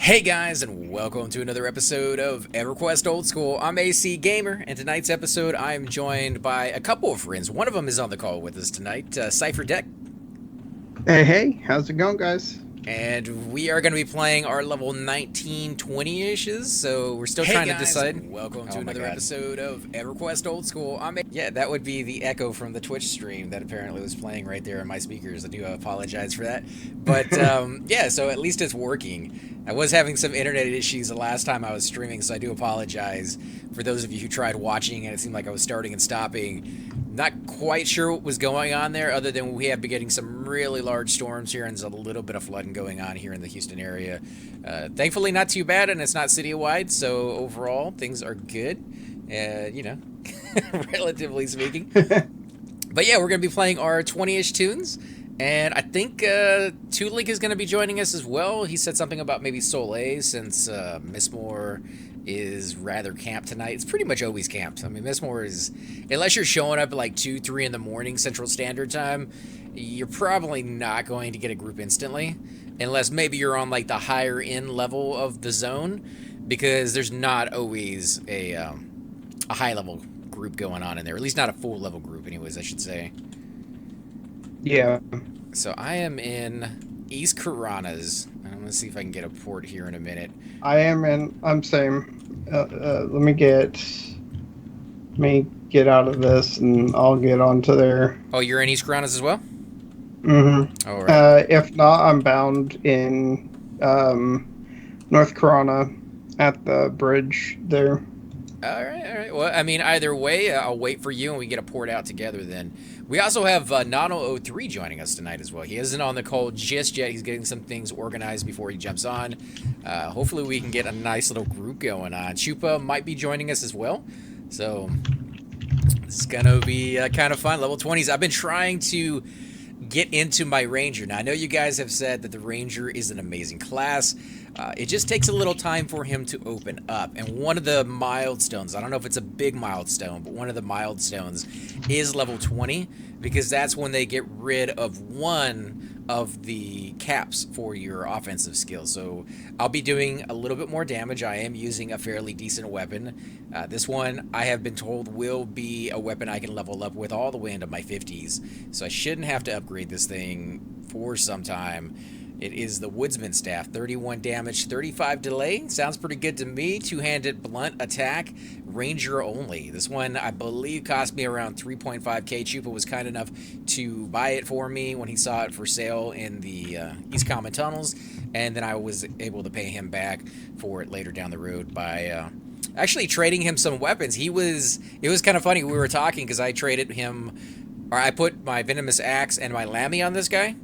Hey guys, and welcome to another episode of Everquest Old School. I'm AC Gamer, and tonight's episode I am joined by a couple of friends. One of them is on the call with us tonight, Cypher Deck. Hey, how's it going, guys? And we are going to be playing our level 19-20-ishes, so we're still trying to decide. Welcome to another episode of Everquest Old School. Yeah, that would be the echo from the Twitch stream that apparently was playing right there in my speakers. I do apologize for that. But yeah, so at least it's working. I was having some internet issues the last time I was streaming, so I do apologize for those of you who tried watching and it seemed like I was starting and stopping. Not quite sure what was going on there, other than we have been getting some really large storms here and there's a little bit of flooding going on here in the Houston area. Thankfully not too bad, and it's not city-wide, so overall things are good, you know, relatively speaking. But yeah, we're going to be playing our 20-ish tunes, and I think Tootlik is going to be joining us as well. He said something about maybe Soleil, since Mistmore is rather camped tonight. It's pretty much always camped. I mean, Mistmore is, unless you're showing up at like 2, 3 in the morning Central Standard Time, you're probably not going to get a group instantly, unless maybe you're on like the higher end level of the zone, because there's not always a high level group going on in there, at least not a full level group anyways, I should say. Yeah. So I am in East Karanas. I'm gonna see if I can get a port here in a minute. I'm same. Let me get out of this and I'll get onto there. Oh, you're in East Karanas as well? Mm-hmm. All right. If not, I'm bound in North Corona at the bridge there. All right. Well, I mean, either way, I'll wait for you and we get a port out together then. We also have Nano03 joining us tonight as well. He isn't on the call just yet. He's getting some things organized before he jumps on. Hopefully we can get a nice little group going on. Chupa might be joining us as well. So it's going to be kind of fun. Level 20s. I've been trying to get into my Ranger. Now, I know you guys have said that the Ranger is an amazing class. It just takes a little time for him to open up. And one of the milestones, I don't know if it's a big milestone, but one of the milestones is level 20, because that's when they get rid of one of the caps for your offensive skills. So I'll be doing a little bit more damage. I am using a fairly decent weapon. This one, I have been told, will be a weapon I can level up with all the way into my 50s. So I shouldn't have to upgrade this thing for some time. It is the Woodsman Staff, 31 damage, 35 delay. Sounds pretty good to me. Two-handed blunt attack, Ranger only. This one, I believe, cost me around 3.5k. Chupa was kind enough to buy it for me when he saw it for sale in the East Common Tunnels, and then I was able to pay him back for it later down the road by actually trading him some weapons. It was kind of funny. We were talking because I traded him, or I put my Venomous Axe and my Lammy on this guy.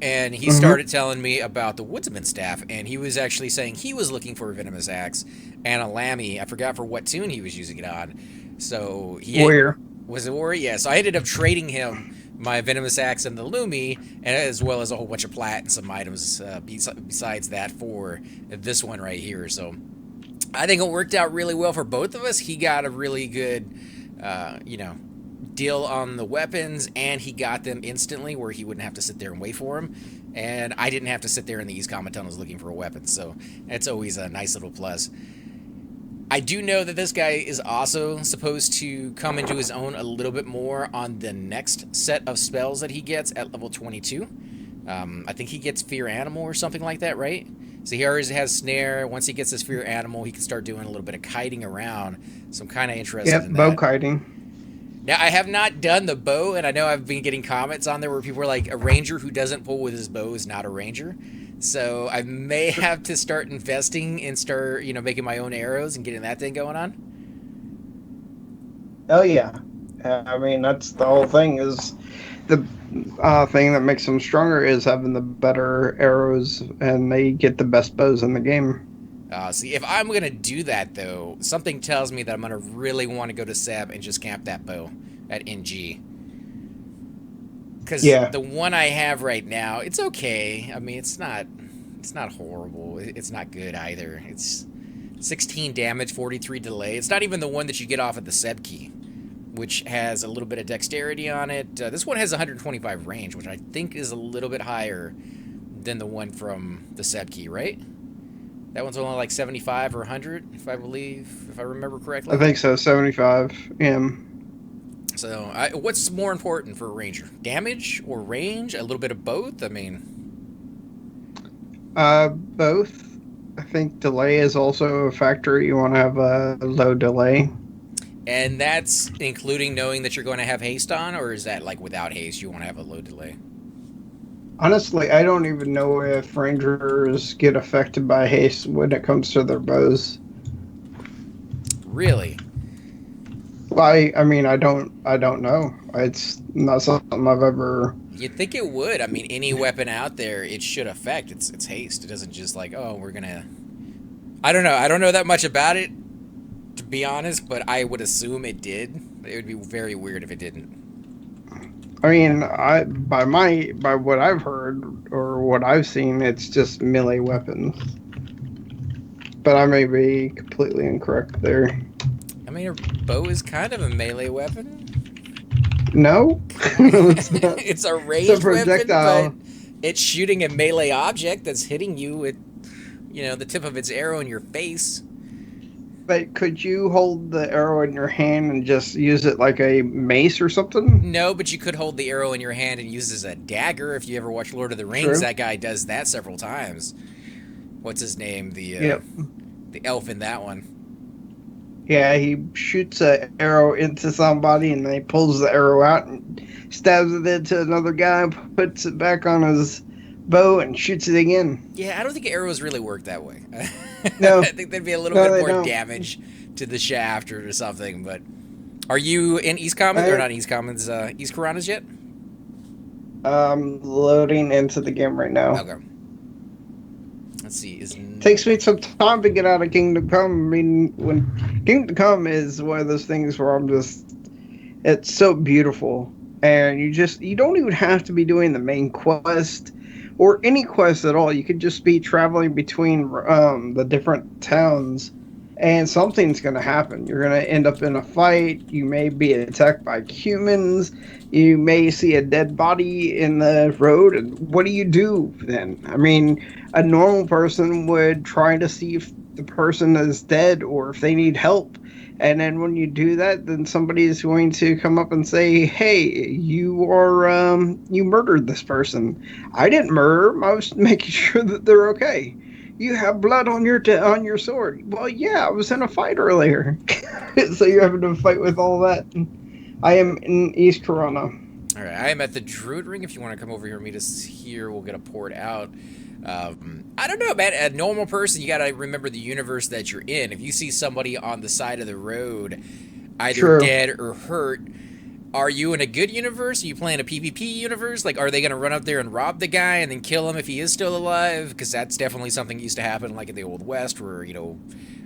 And he started telling me about the Woodsman Staff, and he was actually saying he was looking for a Venomous Axe and a Lammy. I forgot for what tune he was using it on. So he Warrior. Was it Warrior? Yeah. So I ended up trading him my Venomous Axe and the Lumi, and as well as a whole bunch of plat and some items besides that for this one right here. So I think it worked out really well for both of us. He got a really good, deal on the weapons, and he got them instantly where he wouldn't have to sit there and wait for them, and I didn't have to sit there in the East Common Tunnels looking for a weapon, so that's always a nice little plus. I do know that this guy is also supposed to come into his own a little bit more on the next set of spells that he gets at level 22. I think he gets Fear Animal or something like that, right? So he already has Snare. Once he gets his Fear Animal, he can start doing a little bit of kiting around, so I'm kind of interested in that. Bow kiting. Now, I have not done the bow, and I know I've been getting comments on there where people are like, a ranger who doesn't pull with his bow is not a ranger. So I may have to start investing and start, making my own arrows and getting that thing going on. Oh, yeah. I mean, that's the whole thing, is the thing that makes them stronger is having the better arrows, and they get the best bows in the game. See, if I'm going to do that, though, something tells me that I'm going to really want to go to Seb and just camp that bow at NG. Because the one I have right now, it's okay. I mean, it's not horrible. It's not good either. It's 16 damage, 43 delay. It's not even the one that you get off of the Seb key, which has a little bit of dexterity on it. This one has 125 range, which I think is a little bit higher than the one from the Seb key, right? That one's only like 75 or 100, if I remember I correctly. think so, 75. Yeah. So, what's more important for a ranger? Damage or range? A little bit of both? I mean, Both. I think delay is also a factor. You want to have a low delay. and that's including knowing that you're going to have haste on, or is that like without haste, you want to have a low delay? Honestly, I don't even know if rangers get affected by haste when it comes to their bows. Really? I mean, I don't know. It's not something I've ever. You'd think it would. I mean, any weapon out there, it should affect its haste. It doesn't just like, oh, we're gonna. I don't know. I don't know that much about it, to be honest, but I would assume it did. It would be very weird if it didn't. I mean, by what I've heard or what I've seen, it's just melee weapons. But I may be completely incorrect there. I mean, a bow is kind of a melee weapon. No, it's not. It's a It's a ranged weapon, but projectile. it's shooting a melee object that's hitting you with, the tip of its arrow in your face. But could you hold the arrow in your hand and just use it like a mace or something? No, but you could hold the arrow in your hand and use it as a dagger. If you ever watch Lord of the Rings, True. that guy does that several times. What's his name? Yep. The elf in that one. Yeah, he shoots an arrow into somebody and then he pulls the arrow out and stabs it into another guy, puts it back on his bow and shoots it again. Yeah, I don't think arrows really work that way. No. I think there'd be a little No, bit they more don't. damage to the shaft or something. But are you in East Commons or not East Commons? East Coronas yet? Loading into the game right now. Okay. Let's see. Takes me some time to get out of Kingdom Come. I mean, when Kingdom Come is one of those things where it's so beautiful, and you don't even have to be doing the main quest or any quest at all. You could just be traveling between the different towns, and something's going to happen. You're going to end up in a fight. You may be attacked by humans. You may see a dead body in the road, and what do you do then? I mean, a normal person would try to see if the person is dead or if they need help. And then when you do that, then somebody is going to come up and say, "Hey, you murdered this person." I didn't murder them. I was making sure that they're okay. You have blood on your sword. Well, yeah, I was in a fight earlier, so you're having to fight with all that. I am in East Corona. All right, I am at the Druid Ring. If you want to come over here and meet us here, we'll get a port out. I don't know, man. A normal person, you gotta remember the universe that you're in. If you see somebody on the side of the road, either True. dead or hurt, are you in a good universe? Are you playing a PvP universe? Like, are they gonna run up there and rob the guy and then kill him if he is still alive? Because that's definitely something that used to happen, like in the Old West, where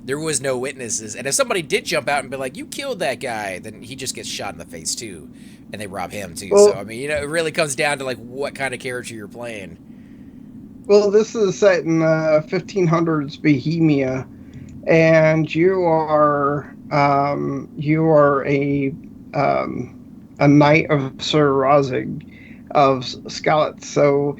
there was no witnesses. And if somebody did jump out and be like, "You killed that guy," then he just gets shot in the face too, and they rob him too. Well, So I mean, it really comes down to like what kind of character you're playing. well, this is set in 1500s Bohemia, and you are a knight of Sir Rozig of Scarlet. So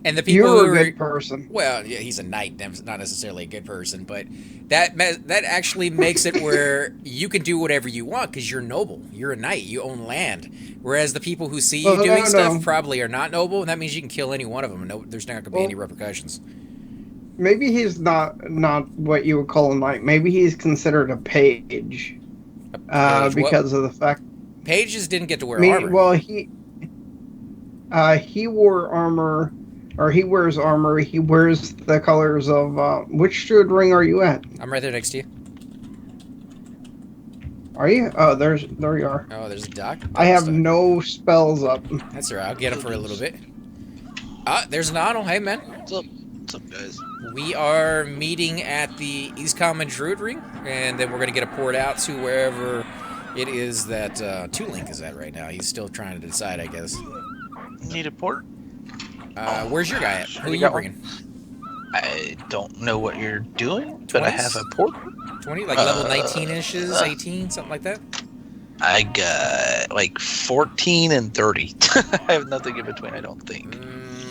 And the people you're who a are, good person. well, yeah, he's a knight, not necessarily a good person, but that actually makes it where you can do whatever you want because you're noble. You're a knight. You own land. Whereas the people who see you Well, doing no, stuff no. probably are not noble, and that means you can kill any one of them, and there's not going to be Well, any repercussions. maybe he's not what you would call a knight. Maybe he's considered a page, Page, because of the fact. pages didn't get to wear Me, armor. well, he wore armor, or he wears armor. He wears the colors of which Druid ring are you at? I'm right there next to you. Are you? Oh, there you are. Oh, there's a dock. I have no spells up. That's all right. I'll get him for a little bit. Ah, there's Nonal. Hey, man. What's up? What's up, guys? We are meeting at the East Common Druid Ring, and then we're going to get a port out to wherever it is that Two-Link is at right now. He's still trying to decide, I guess. Need a port? Where's your guy at? Who are you got bringing? I don't know what you're doing, but I have a port. 20? Like level 19 inches, 18, something like that? I got like 14 and 30. I have nothing in between, I don't think.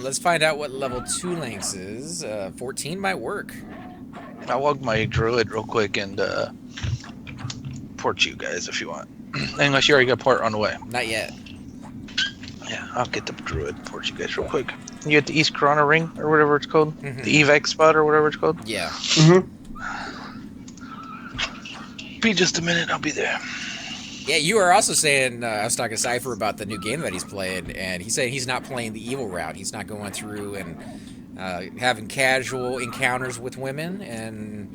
Let's find out what level Two-Links is. 14 might work. I'll log my druid real quick and port you guys if you want. Unless you already got a port on the way. Not yet. Yeah, I'll get the druid, port you guys real quick. You get the East Corona ring or whatever it's called, Mhm. the evac spot or whatever it's called. Yeah. Mm-hmm. Be just a minute, I'll be there. Yeah, you were also saying, I was talking to Cypher about the new game that he's playing, and he said he's not playing the evil route. He's not going through and having casual encounters with women. And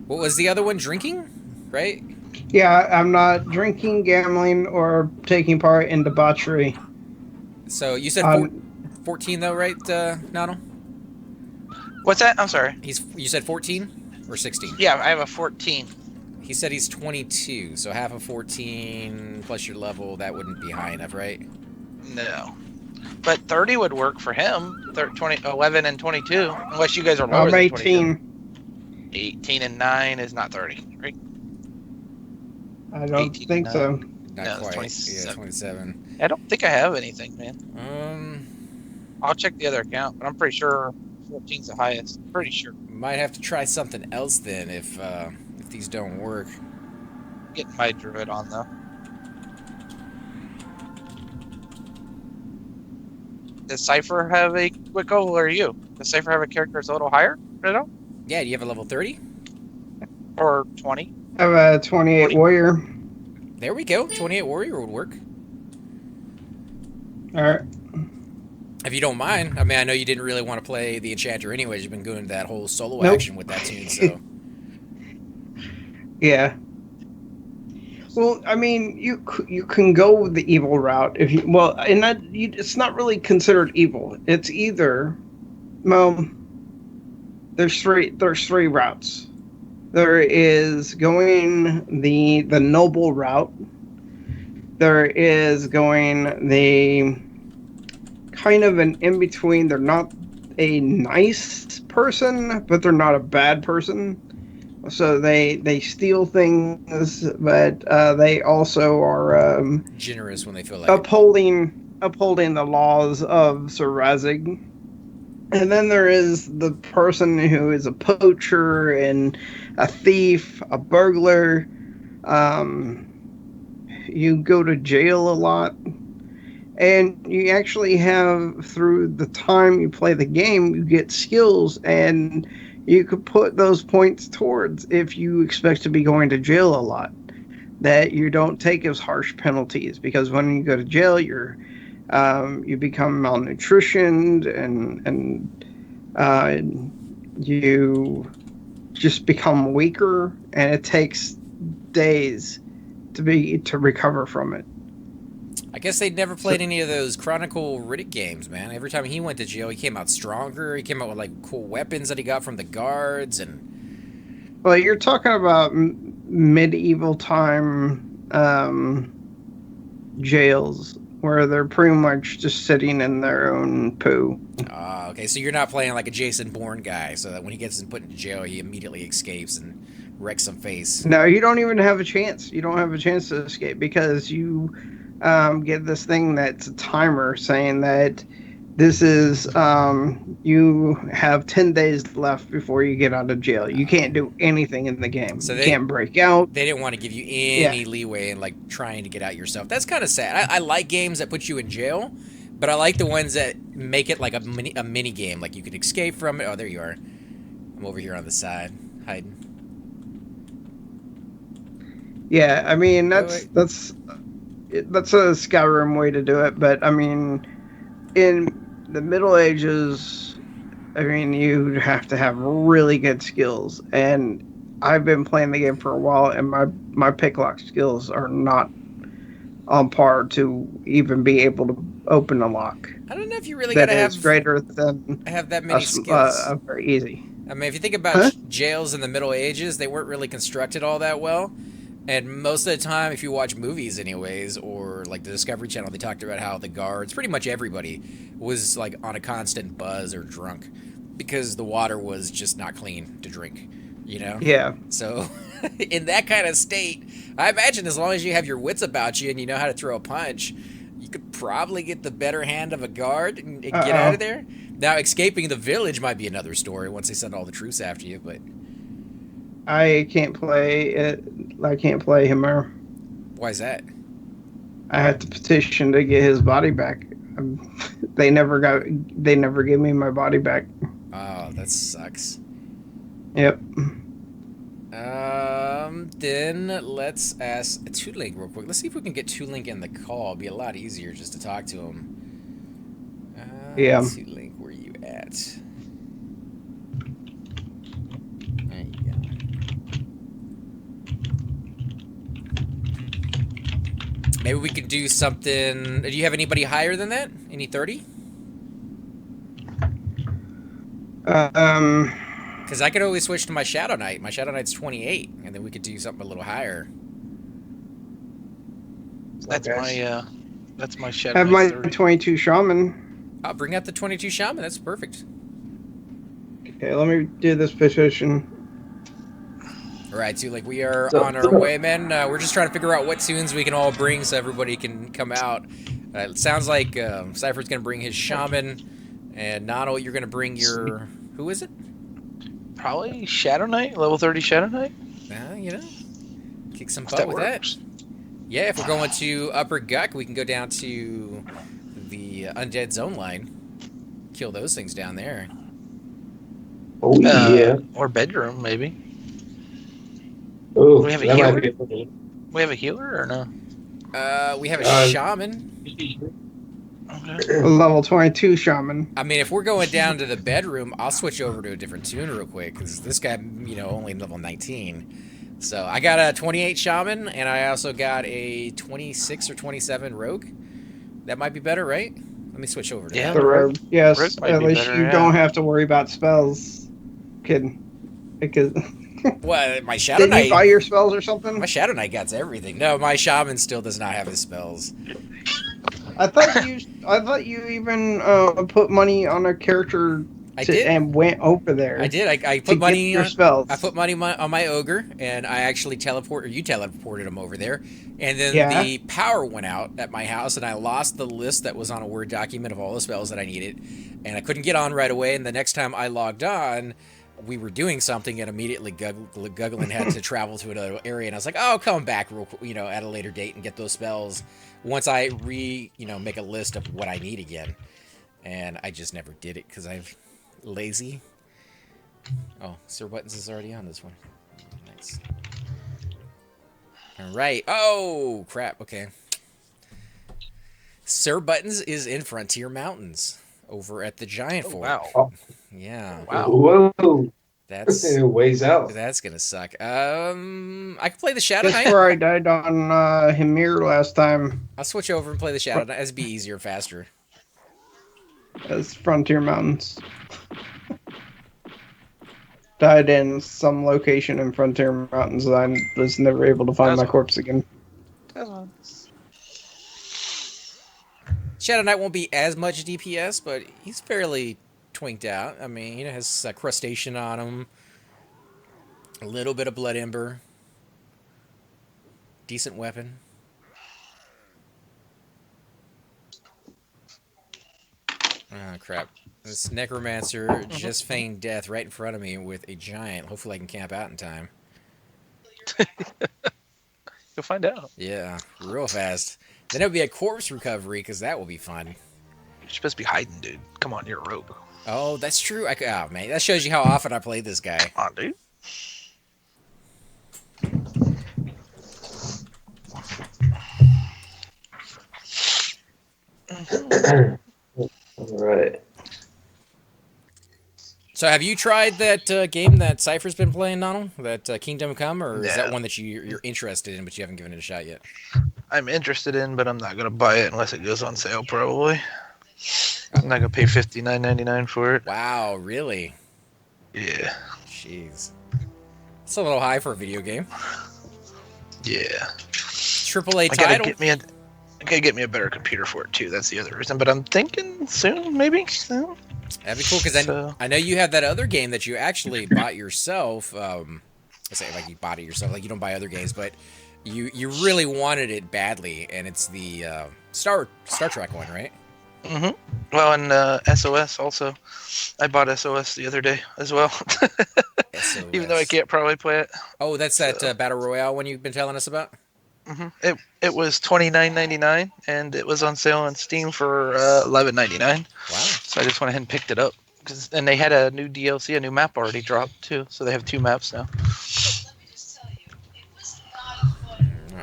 what was the other one? Drinking, right? Yeah, I'm not drinking, gambling, or taking part in debauchery. So you said 14 though, right, Nano? What's that? I'm sorry. You said 14 or 16? Yeah, I have a 14. He said he's 22, so half of 14 plus your level, that wouldn't be high enough, right? No. But 30 would work for him. 11 and 22. Unless you guys are lower I'm than 18. 18 and 9 is not 30, right? I don't 18 think and so. Not No, it's quite. 27. Yeah, 27. I don't think I have anything, man. I'll check the other account, but I'm pretty sure 14's the highest. Pretty sure. Might have to try something else then if these don't work. Getting my druid on though. Does Cypher have a Wicco or you? Does Cypher have a character that's a little higher at all? Yeah, do you have a level 30? Or 20? I have a 28 warrior. There we go. 28 warrior would work. Alright. If you don't mind. I mean, I know you didn't really want to play the Enchanter anyways. You've been doing that whole solo Nope. action with that tune, so. Yeah. Well, I mean, you can go the evil route if you and it's not really considered evil. It's either, well, there's three routes. There is going the noble route. There is going the kind of an in between. They're not a nice person, but they're not a bad person. So they steal things, but they also are Generous when they feel like upholding the laws of Sir Razig. And then there is the person who is a poacher and a thief, a burglar. You go to jail a lot. And you actually have, through the time you play the game, you get skills, and you could put those points towards if you expect to be going to jail a lot. That you don't take as harsh penalties, because when you go to jail, you become malnutritioned and you just become weaker, and it takes days to recover from it. I guess they'd never played any of those Chronicle Riddick games, man. Every time he went to jail, he came out stronger. He came out with like cool weapons that he got from the guards, and well, you're talking about medieval time jails where they're pretty much just sitting in their own poo. okay, so you're not playing like a Jason Bourne guy, so that when he gets put into jail, he immediately escapes and wrecks some face. No, you don't even have a chance. You don't have a chance to escape, because you get this thing that's a timer saying that this is you have 10 days left before you get out of jail. You can't do anything in the game. So you can't break out. They didn't want to give you any leeway in like trying to get out yourself. That's kind of sad. I like games that put you in jail, but I like the ones that make it like a mini game. Like you can escape from it. Oh, there you are. I'm over here on the side hiding. Yeah, I mean that's a Skyrim way to do it, but I mean, in the Middle Ages, I mean, you'd have to have really good skills, and I've been playing the game for a while, and my picklock skills are not on par to even be able to open a lock. I don't know if you really gotta have greater than have that many skills. Very easy. I mean, if you think about jails in the Middle Ages, they weren't really constructed all that well. And most of the time, if you watch movies anyways, or like the Discovery Channel, they talked about how the guards, pretty much everybody, was like on a constant buzz or drunk because the water was just not clean to drink, you know? Yeah. So in that kind of state, I imagine as long as you have your wits about you and you know how to throw a punch, you could probably get the better hand of a guard and get out of there. Now, escaping the village might be another story once they send all the troops after you, but... I can't play it. I can't play Himera. Why is that? I had to petition to get his body back. They never got. They never gave me my body back. Oh, that sucks. Yep. Then let's ask Toolink real quick. Let's see if we can get Toolink in the call. It'll be a lot easier just to talk to him. Yeah. Toolink, where you at? There you go. Maybe we could do something. Do you have anybody higher than that? Any 30? Because I could always switch to my Shadow Knight. My Shadow Knight's 28, and then we could do something a little higher. That's my Shadow Have Knight's my 30. 22 Shaman. I'll bring out the 22 Shaman. That's perfect. Okay, let me do this petition. All right, so like we are on our way, man. We're just trying to figure out what tunes we can all bring so everybody can come out. It sounds like Cypher's going to bring his Shaman, and Nano, you're going to bring your... Who is it? Probably Shadow Knight, level 30 Shadow Knight. You know, kick some butt with that. Yeah, if we're going to Upper Guck, we can go down to the Undead Zone line. Kill those things down there. Oh, yeah. Or bedroom, maybe. Oh, We have a that healer? might be funny. We have a healer or no? We have a Shaman. Okay. A level 22 Shaman. I mean, if we're going down to the bedroom, I'll switch over to a different tune real quick, because this guy, only level 19. So I got a 28 Shaman, and I also got a 26 or 27 Rogue. That might be better, right? Let me switch over to Yeah. that. The rogue. Yes, Rogue might at be least better, you yeah. don't have to worry about spells. Kidding. Because Well, my Shadow did you buy Knight... your spells or something? My Shadow Knight got everything. No, my Shaman still does not have his spells. I thought you even put money on a character I did. and went over there. I did. I to put money get your on... spells. I put money on my ogre, and I actually you teleported him over there. And then Yeah. the power went out at my house, and I lost the list that was on a Word document of all the spells that I needed. And I couldn't get on right away, and the next time I logged on, we were doing something, and immediately Gugglin had to travel to another area, and I was like, oh, I'll come back real quick, at a later date and get those spells once I make a list of what I need again. And I just never did it, because I'm lazy. Oh, Sir Buttons is already on this one. Nice. All right. Oh, crap. Okay. Sir Buttons is in Frontier Mountains over at the Giant Fort. Wow. Yeah. Wow. Whoa. That's Ways out. gonna suck. I can play the Shadow That's Knight. where I died on Himir last time. I'll switch over and play the Shadow Knight. It'd be easier, faster. As Frontier Mountains. Died in some location in Frontier Mountains. I was never able to find my corpse again. Shadow Knight won't be as much DPS, but he's fairly twinked out. I mean, he has a crustacean on him, a little bit of blood ember, decent weapon. Oh, crap. This necromancer just feigned death right in front of me with a giant. Hopefully I can camp out in time. You'll find out. Yeah, real fast. Then it'll be a corpse recovery, because that will be fun. You're supposed to be hiding, dude. Come on, you're a rogue. Oh, that's true. Oh, man, that shows you how often I played this guy. Come on, dude. All right. So have you tried that game that Cypher's been playing, Donald? That Kingdom Come? Or is that No. one that you're interested in, but you haven't given it a shot yet? I'm interested in, but I'm not gonna buy it unless it goes on sale. Probably. I'm not gonna pay $59.99 for it. Wow, really? Yeah. Jeez. It's a little high for a video game. Yeah. AAA I gotta title? get me a better computer for it too. That's the other reason. But I'm thinking soon, maybe soon. That'd be cool, because I know you have that other game that you actually bought yourself. I say like you bought it yourself, like you don't buy other games, but you really wanted it badly, and it's the Star Trek one, right? Mm-hmm. Well, and SOS also. I bought SOS the other day as well. SOS. Even though I can't probably play it. Oh, that's that Battle Royale one you've been telling us about? It was $29.99, and it was on sale on Steam for $11.99. Wow. So I just went ahead and picked it up. And they had a new DLC, a new map already dropped, too. So they have 2 maps now.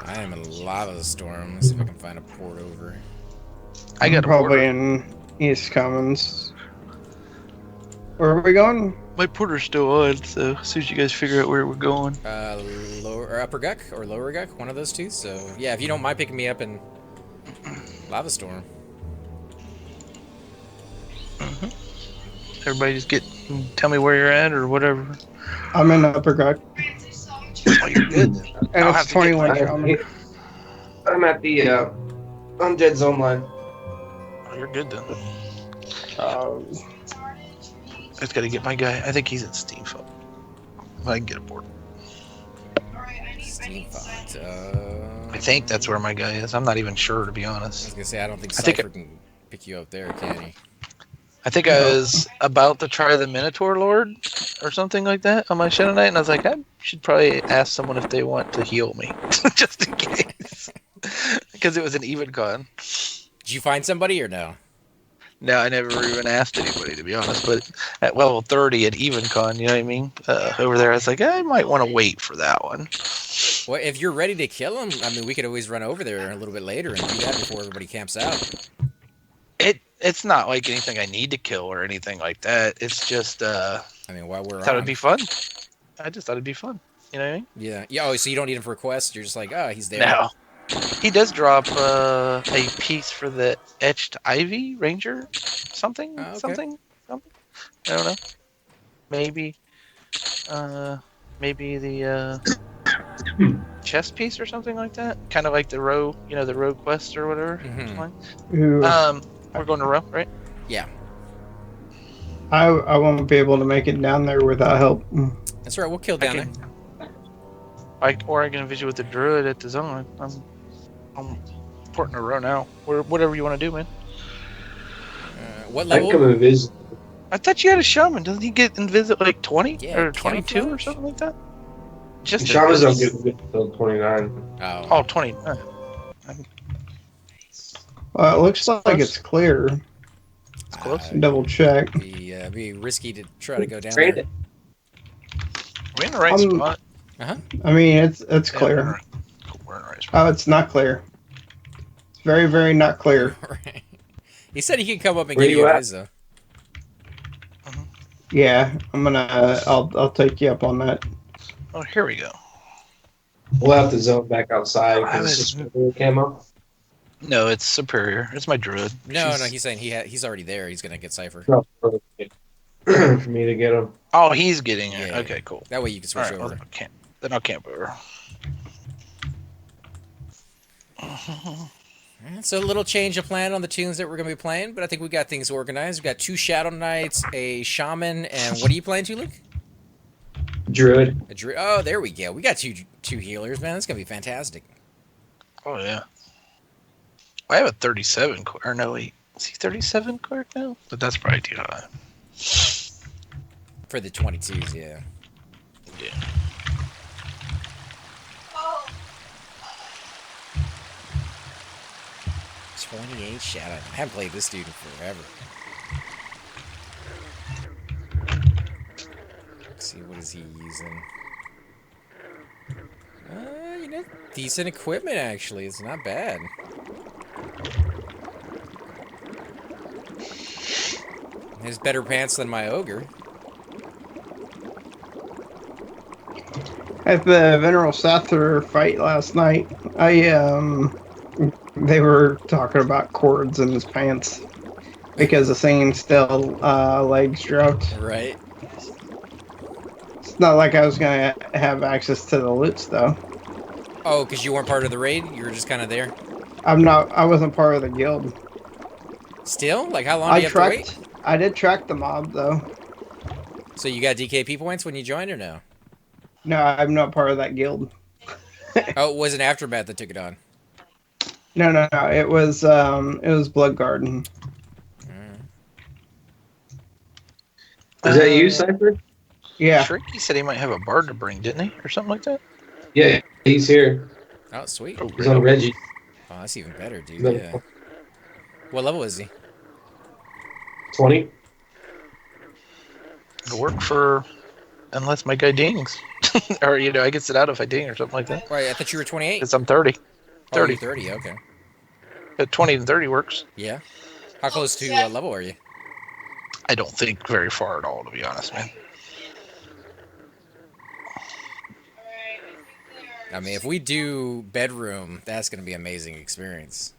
I am in Lava Storm. Let's see if I can find a port over. I got probably in East Commons. Where are we going? My porter's still on, so as soon as you guys figure out where we're going. Lower or Upper Guck or Lower Guck, one of those two. So yeah, if you don't mind picking me up in Lava Storm. Everybody just tell me where you're at or whatever. I'm in Upper Guck. Oh, you're good. And it's 21 Shaman. I'm at the Undead Zone line. Oh, you're good then. I just gotta get my guy. I think he's in Steam Font. I can get a board. Steam Font. I think that's where my guy is. I'm not even sure, to be I honest. was gonna say I don't think Cypher can pick you up there, can he? I think I was about to try the Minotaur Lord or something like that on my Shadow Knight, and I was like, I should probably ask someone if they want to heal me, just in case. Because it was an even con. Did you find somebody or no? No, I never even asked anybody, to be honest. But at level 30 at even con, you know what I mean? Over there, I was like, I might want to wait for that one. Well, if you're ready to kill him, I mean, we could always run over there a little bit later and do that before everybody camps out. It's not like anything I need to kill or anything like that. It's just, I mean, while we're thought it'd be fun. I just thought it'd be fun. You know what I mean? Yeah. Yeah. Oh, so you don't need him for a quest? You're just like, oh, he's there. No. He does drop a piece for the Etched Ivy Ranger something. Oh, okay. Something. I don't know. Maybe the chest piece or something like that. Kind of like the row, the row quest or whatever. Ooh. We're going to row, right? Yeah. I won't be able to make it down there without help. That's right. We'll kill down there. I can visit with the druid at the zone. I'm porting a row now. Whatever you want to do, man. What I can level? come and visit. I thought you had a shaman. Doesn't he get invisit like 20 Yeah, or 22 or camouflage? something like that? Just Shamans don't get until 29. Oh, 20. Well, it looks like it's clear. It's close. Double check. Be risky to try to go down Trade there. it. We're in the right spot. I mean, it's Yeah, clear. we're in the right spot. Oh, it's not clear. It's very, very not clear. Right. He said he could come up and Where give you you a at? vis, though. Yeah, I'll take you up on that. Oh, here we go. We'll have to zone back outside because it's just camo. No, it's superior. It's my druid. No, he's saying he's already there. He's gonna get Cypher. No, for me to get him. Oh, he's getting it. Yeah. Okay, cool. That way you can All switch right, over. then I'll camp over. So a little change of plan on the tunes that we're gonna be playing, but I think we got things organized. We got 2 Shadow Knights, a Shaman, and what are you playing to, Luke? Druid. A Druid. Oh, there we go. We got two healers, man. That's gonna be fantastic. Oh yeah. I have a 37 core. Or no, wait. Is he 37 core now? But that's probably too high. For the 22s, yeah. Yeah. Oh. 28 Shadow. I haven't played this dude in forever. Let's see, what is he using? Decent equipment, actually. It's not bad. Has better pants than my ogre. At the Veneral Sather fight last night, they were talking about cords in his pants because the scene still legs dropped. Right. It's not like I was gonna have access to the loots though. Oh, because you weren't part of the raid? You were just kind of there? I wasn't part of the guild. Still? Like, how long do you have to wait? I did track the mob though. So you got DKP points when you joined or no? No, I'm not part of that guild. Oh, it was an Aftermath that took it on. No. It was Blood Garden. Is that you, Cypher? Yeah. Tricky said he might have a bard to bring, didn't he? Or something like that? Yeah, he's here. Oh, sweet. Oh, He's on Reggie. Oh, that's even better, dude. He's on Yeah. What level is he? 20. It'll work for... Unless my guy dings. Or, I get it out if I ding or something like that. Right, I thought you were 28. Because I'm 30. Oh, 30. you're 30, okay. But 20 and 30 works. Yeah. How close to level are you? I don't think very far at all, to be honest, man. I mean, if we do bedroom, that's going to be an amazing experience.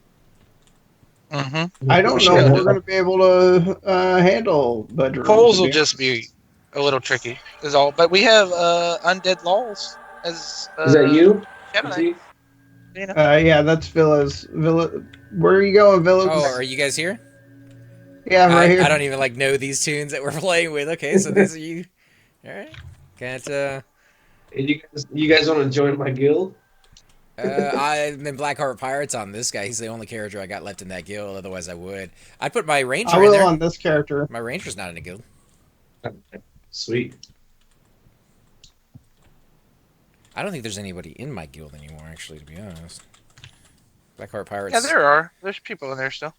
Mm-hmm. I don't know if we're going to be able to handle bedrooms. Polls will just be a little tricky, is all. But we have Undead Laws as... Is that you? Gemini. Yeah, that's Villa's. Villa. Where are you going, Villa? Oh, are you guys here? Yeah, I'm right here. I don't even know these tunes that we're playing with. Okay, so these are you. All right. Got And you guys want to join my guild? I'm in Blackheart Pirates on this guy. He's the only character I got left in that guild. Otherwise, I would. I'd put my ranger I in will there. on this character. My ranger's not in a guild. Sweet. I don't think there's anybody in my guild anymore, actually, to be honest. Blackheart Pirates. Yeah, there are. There's people in there still.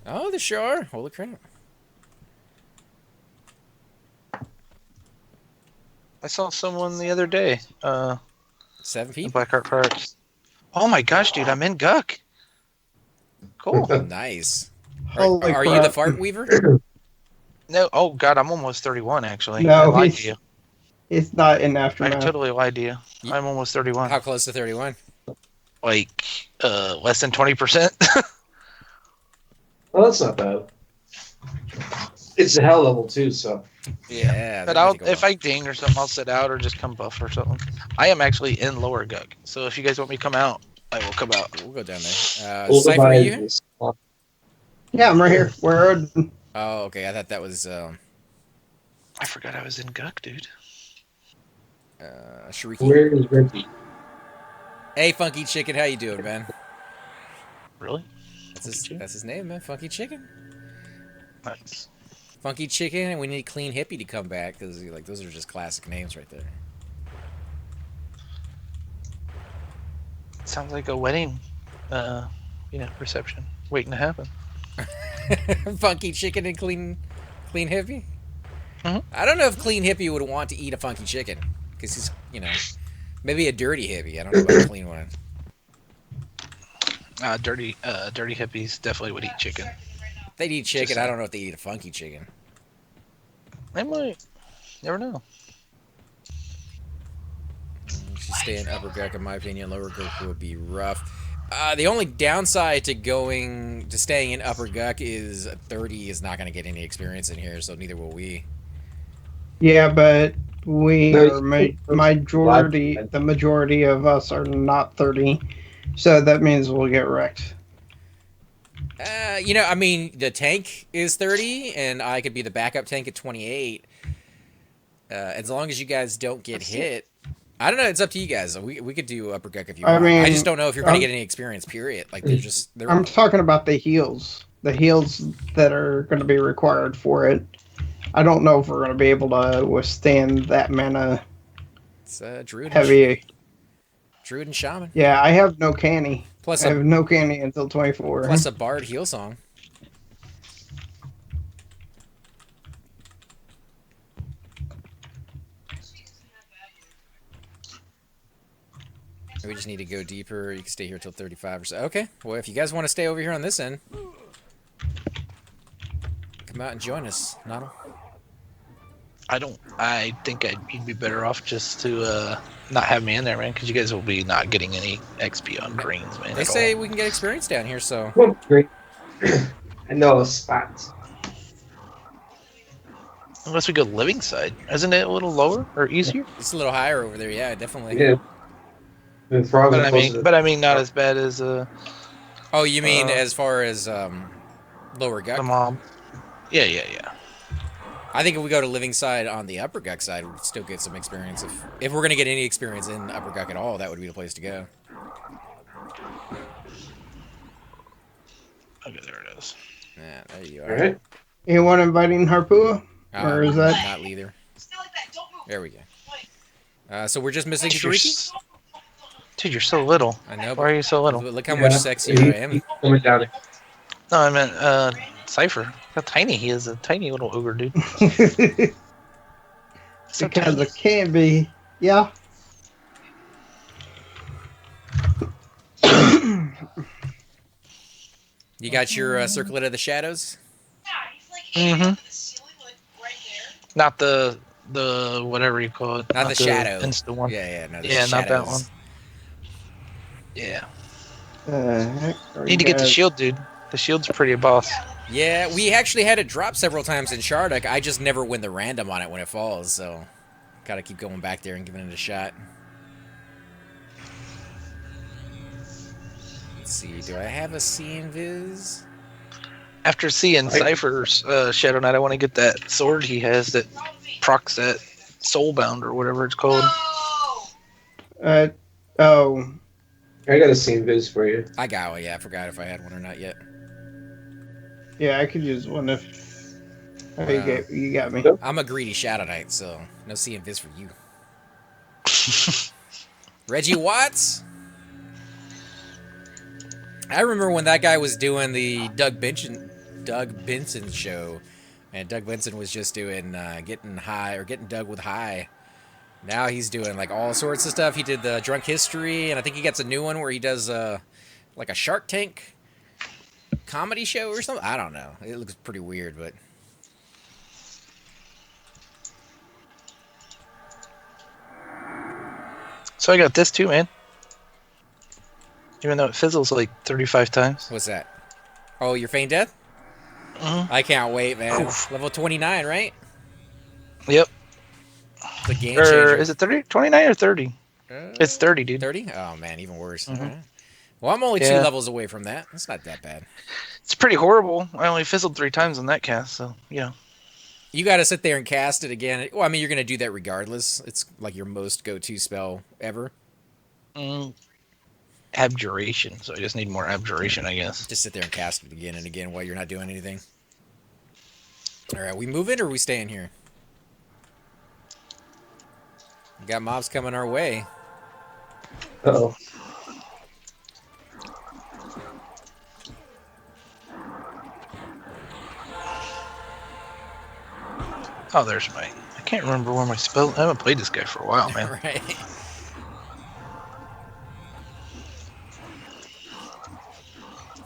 Oh, there sure are. Holy crap. I saw someone the other day. 7 in people? Blackheart Pirates. Oh my gosh, dude, I'm in Guck. Cool. Nice. Holy Are you crap. the fart weaver? No, oh god, I'm almost 31 actually. No, I lied he's- to you. It's not in I Aftermath. totally lied to you. I'm almost 31. How close to 31? Like less than 20%. Well, that's not bad. It's a hell level too, so. Yeah. But if I ding or something, I'll sit out or just come buff or something. I am actually in Lower Guck, so if you guys want me to come out, I will come out. We'll go down there. We'll Cypher, are divide you here? this. Yeah, I'm right here. Where? Oh, okay. I thought that was I forgot I was in Guck, dude. Shariki. Where is Reggie? Hey, Funky Chicken. How you doing, man? Really? That's his name, man. Funky Chicken. Nice. Funky Chicken, and we need Clean Hippie to come back because those are just classic names right there. Sounds like a wedding, reception waiting to happen. Funky Chicken and Clean Hippie. Mhm. I don't know if Clean Hippie would want to eat a funky chicken because he's maybe a dirty hippie. I don't know about a clean one. Dirty hippies definitely would eat chicken. They'd eat chicken. I don't know if they eat a funky chicken. They might. Never know. You should stay in Upper Guck, in my opinion. Lower Guck would be rough. The only downside to staying in Upper Guck is 30 is not going to get any experience in here, so neither will we. Yeah, but we No, are majority. The majority of us are not 30, so that means we'll get wrecked. I mean, the tank is 30, and I could be the backup tank at 28. As long as you guys don't get hit. I don't know. It's up to you guys. We could do Upper Guck if you want. I just don't know if you're going to get any experience, period. I'm talking about the heals. The heals that are going to be required for it. I don't know if we're going to be able to withstand that mana It's Druid heavy. Druid and Shaman. Yeah, I have no canny. Plus I have no canny until 24. Plus a Bard heal song. We just need to go deeper. You can stay here till 35 or so. Okay. Well, if you guys want to stay over here on this end, come out and join us, Noddle. I think you'd be better off just to not have me in there, man, because you guys will be not getting any XP on greens, man. They say we can get experience down here, so. Well, great. I know a spot. Unless we go living side. Isn't it a little lower or easier? It's a little higher over there, yeah, definitely. Yeah. The frogs But are I closer mean, to- not as bad as Oh, you mean as far as lower the Guck? mob. Yeah. I think if we go to living side on the Upper Guck side, we'd still get some experience. If we're going to get any experience in Upper Guck at all, that would be the place to go. Okay, there it is. Yeah, there you All are. right. Anyone inviting Harpua? Or is that? Not either. There we go. So we're just missing Dude, Shariki? Dude, you're so little. I know. Why are you so little? Look how much sexier I am. He's coming down. No, I meant Cypher. How tiny he is. A tiny little ogre, dude. So Because tiny. it can be. Yeah. You got your Circlet of the Shadows? Mm-hmm. Not the whatever you call it. Not the shadow. Insta one. Yeah, no, the Yeah, not that shadows. one. Yeah. Heck are Need to get the guys- shield, dude. The shield's pretty boss. Yeah, we actually had it drop several times in Shardak. I just never win the random on it when it falls, so gotta keep going back there and giving it a shot. Let's see, do I have a Seeing Viz? After seeing Cypher's Shadow Knight, I want to get that sword he has that procs that Soulbound or whatever it's called. Oh. I got a scene viz for you. I got one, yeah, I forgot if I had one or not yet. Yeah, I could use one if. Oh, you got me. I'm a greedy Shadow Knight, so no Seeing Viz for you. Reggie Watts? I remember when that guy was doing the Doug Benson show, and Doug Benson was just doing getting high or getting Doug with high. Now he's doing like all sorts of stuff. He did the Drunk History, and I think he gets a new one where he does like a Shark Tank comedy show or something. I don't know. It looks pretty weird, but So I got this too, man. Even though it fizzles like 35 times. what's that? Oh, your Feign Death? Mm-hmm. I can't wait, man. Oof. Level 29, right? Yep. The game Or changer. is it 30? 29 or 30? It's 30, dude. 30? Oh, man, even worse. Mhm. Alright. Well, I'm only 2 Yeah. levels away from that. That's not that bad. It's pretty horrible. I only fizzled 3 times on that cast, so, you know. You got to sit there and cast it again. Well, I mean, you're going to do that regardless. It's like your most go-to spell ever. Abjuration, so I just need more abjuration, I guess. Just sit there and cast it again and again while you're not doing anything. All right, we moving or we staying here? We got mobs coming our way. Uh-oh. Oh, there's my... I can't remember where my spell... I haven't played this guy for a while, man. Right.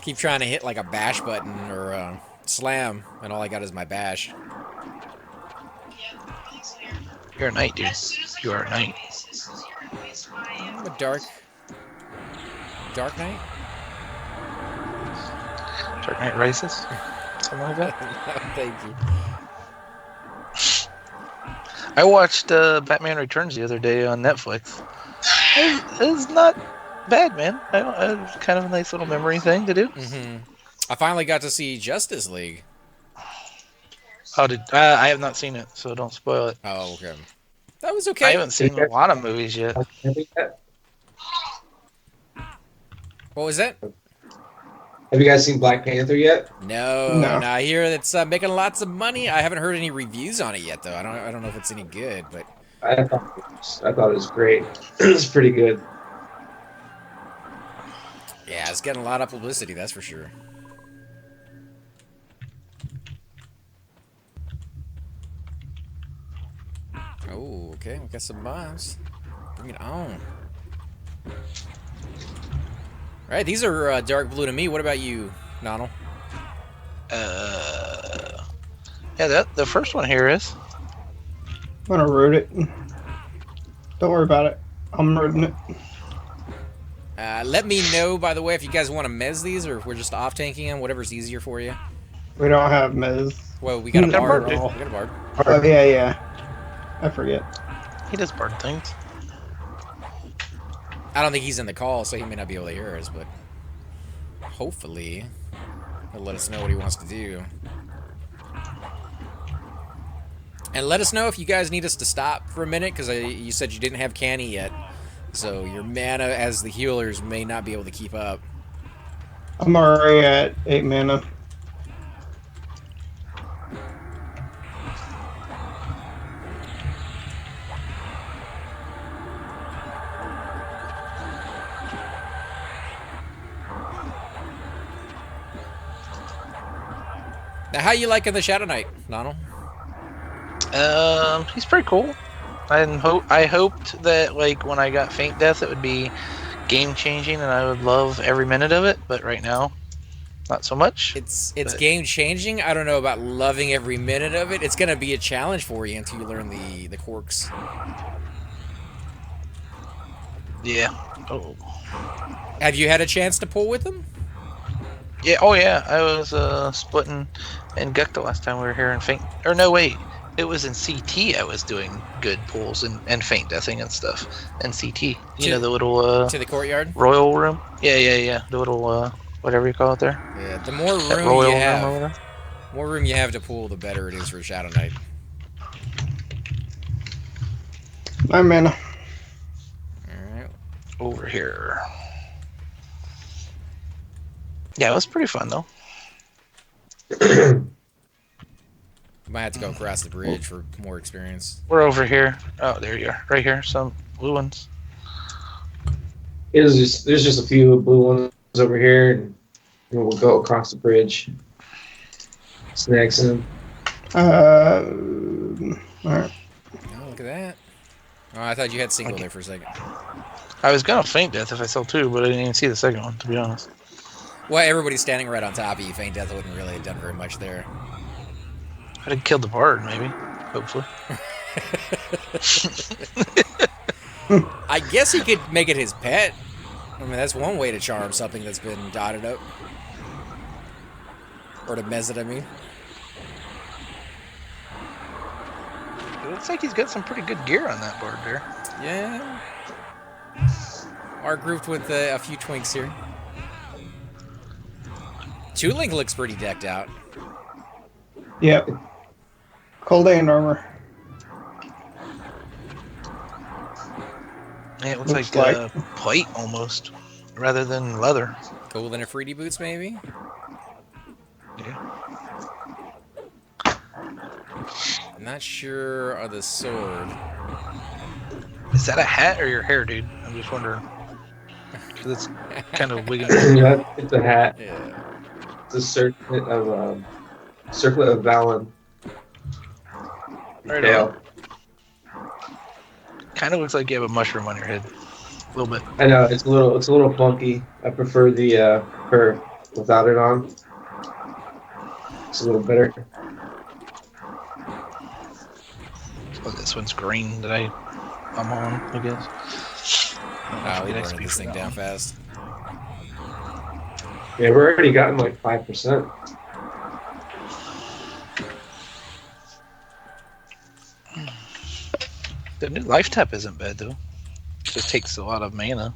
Keep trying to hit like a bash button or slam, and all I got is my bash. You're a knight, dude. You are a knight. I'm a dark knight. Dark Knight Rises? Something like that. Thank you. I watched Batman Returns the other day on Netflix. It's not bad, man. It was kind of a nice little memory thing to do. Mm-hmm. I finally got to see Justice League. Oh, I have not seen it, so don't spoil it. Oh, okay. That was okay. I haven't seen a lot of movies yet. What was that? Have you guys seen Black Panther yet? No. No. I hear it's making lots of money. I haven't heard any reviews on it yet, though. I don't know if it's any good, but I thought it was great. It was pretty good. yeah, it's getting a lot of publicity. That's for sure. Oh, okay. We got some mobs. Bring it on. All right, these are dark blue to me. What about you, Donald? Yeah, the first one here is. I'm gonna root it. Don't worry about it. I'm rooting it. Let me know, by the way, if you guys want to mez these or if we're just off-tanking them, whatever's easier for you. We don't have Miz. Well, we got a Yeah, bard. dude. We got a bard. Oh, yeah. I forget. He does bard things. I don't think he's in the call, so he may not be able to hear us, but hopefully he'll let us know what he wants to do. And let us know if you guys need us to stop for a minute, because you said you didn't have Canny yet. So your mana as the healers may not be able to keep up. I'm already at 8 mana. Now, how you liking the Shadow Knight, Donald? He's pretty cool. I hoped that like when I got Faint Death, it would be game changing, and I would love every minute of it. But right now, not so much. It's But game changing. I don't know about loving every minute of it. It's gonna be a challenge for you until you learn the quirks. yeah. Oh. Have you had a chance to pull with them? Yeah. Oh yeah. I was splitting in Guck the last time we were here in Faint. Or no, wait. It was in CT. I was doing good pulls and Faint Deathing and stuff. And CT. You know the little to the courtyard. royal room. Yeah. The little whatever you call it there. Yeah. The more That room royal you room have, over there. more room you have to pull, the better it is for Shadow Knight. 9 mana. All right. Over here. Yeah, it was pretty fun though. Might have to go across the bridge for more experience. We're over here. Oh, there you are. Right here. Some blue ones. There's just a few blue ones over here, and we'll go across the bridge. Snacks in them. Alright. Oh, look at that. Oh, I thought you had single there for a second. I was gonna Faint Death if I saw two, but I didn't even see the second one, to be honest. Well, everybody's standing right on top of you. Faint Death wouldn't really have done very much there. I'd have killed the bard, maybe. Hopefully. I guess he could make it his pet. I mean, that's one way to charm something that's been dotted up. Or to mez it, I mean. It looks like he's got some pretty good gear on that bard there. Yeah. Are grouped with a few twinks here. Two Link looks pretty decked out. Yep. Coldane armor. Yeah, it looks Looks like, like- plate almost, rather than leather. Cooler than a 3D boots, maybe? Yeah. I'm not sure of the sword. Is that a hat or your hair, dude? I'm just wondering. Because it's kind of wiggling. Yeah, it's a hat. Yeah. It's a circlet of Valen. Right Tail. Kind of looks like you have a mushroom on your head. A little bit. I know it's a little funky. I prefer the fur without it on. It's a little better. Oh, this one's green that I'm on, I guess. Oh, we Get burning XP this for thing that down one. fast. Yeah, we're already gotten like 5%. The new life tap isn't bad though. Just takes a lot of mana.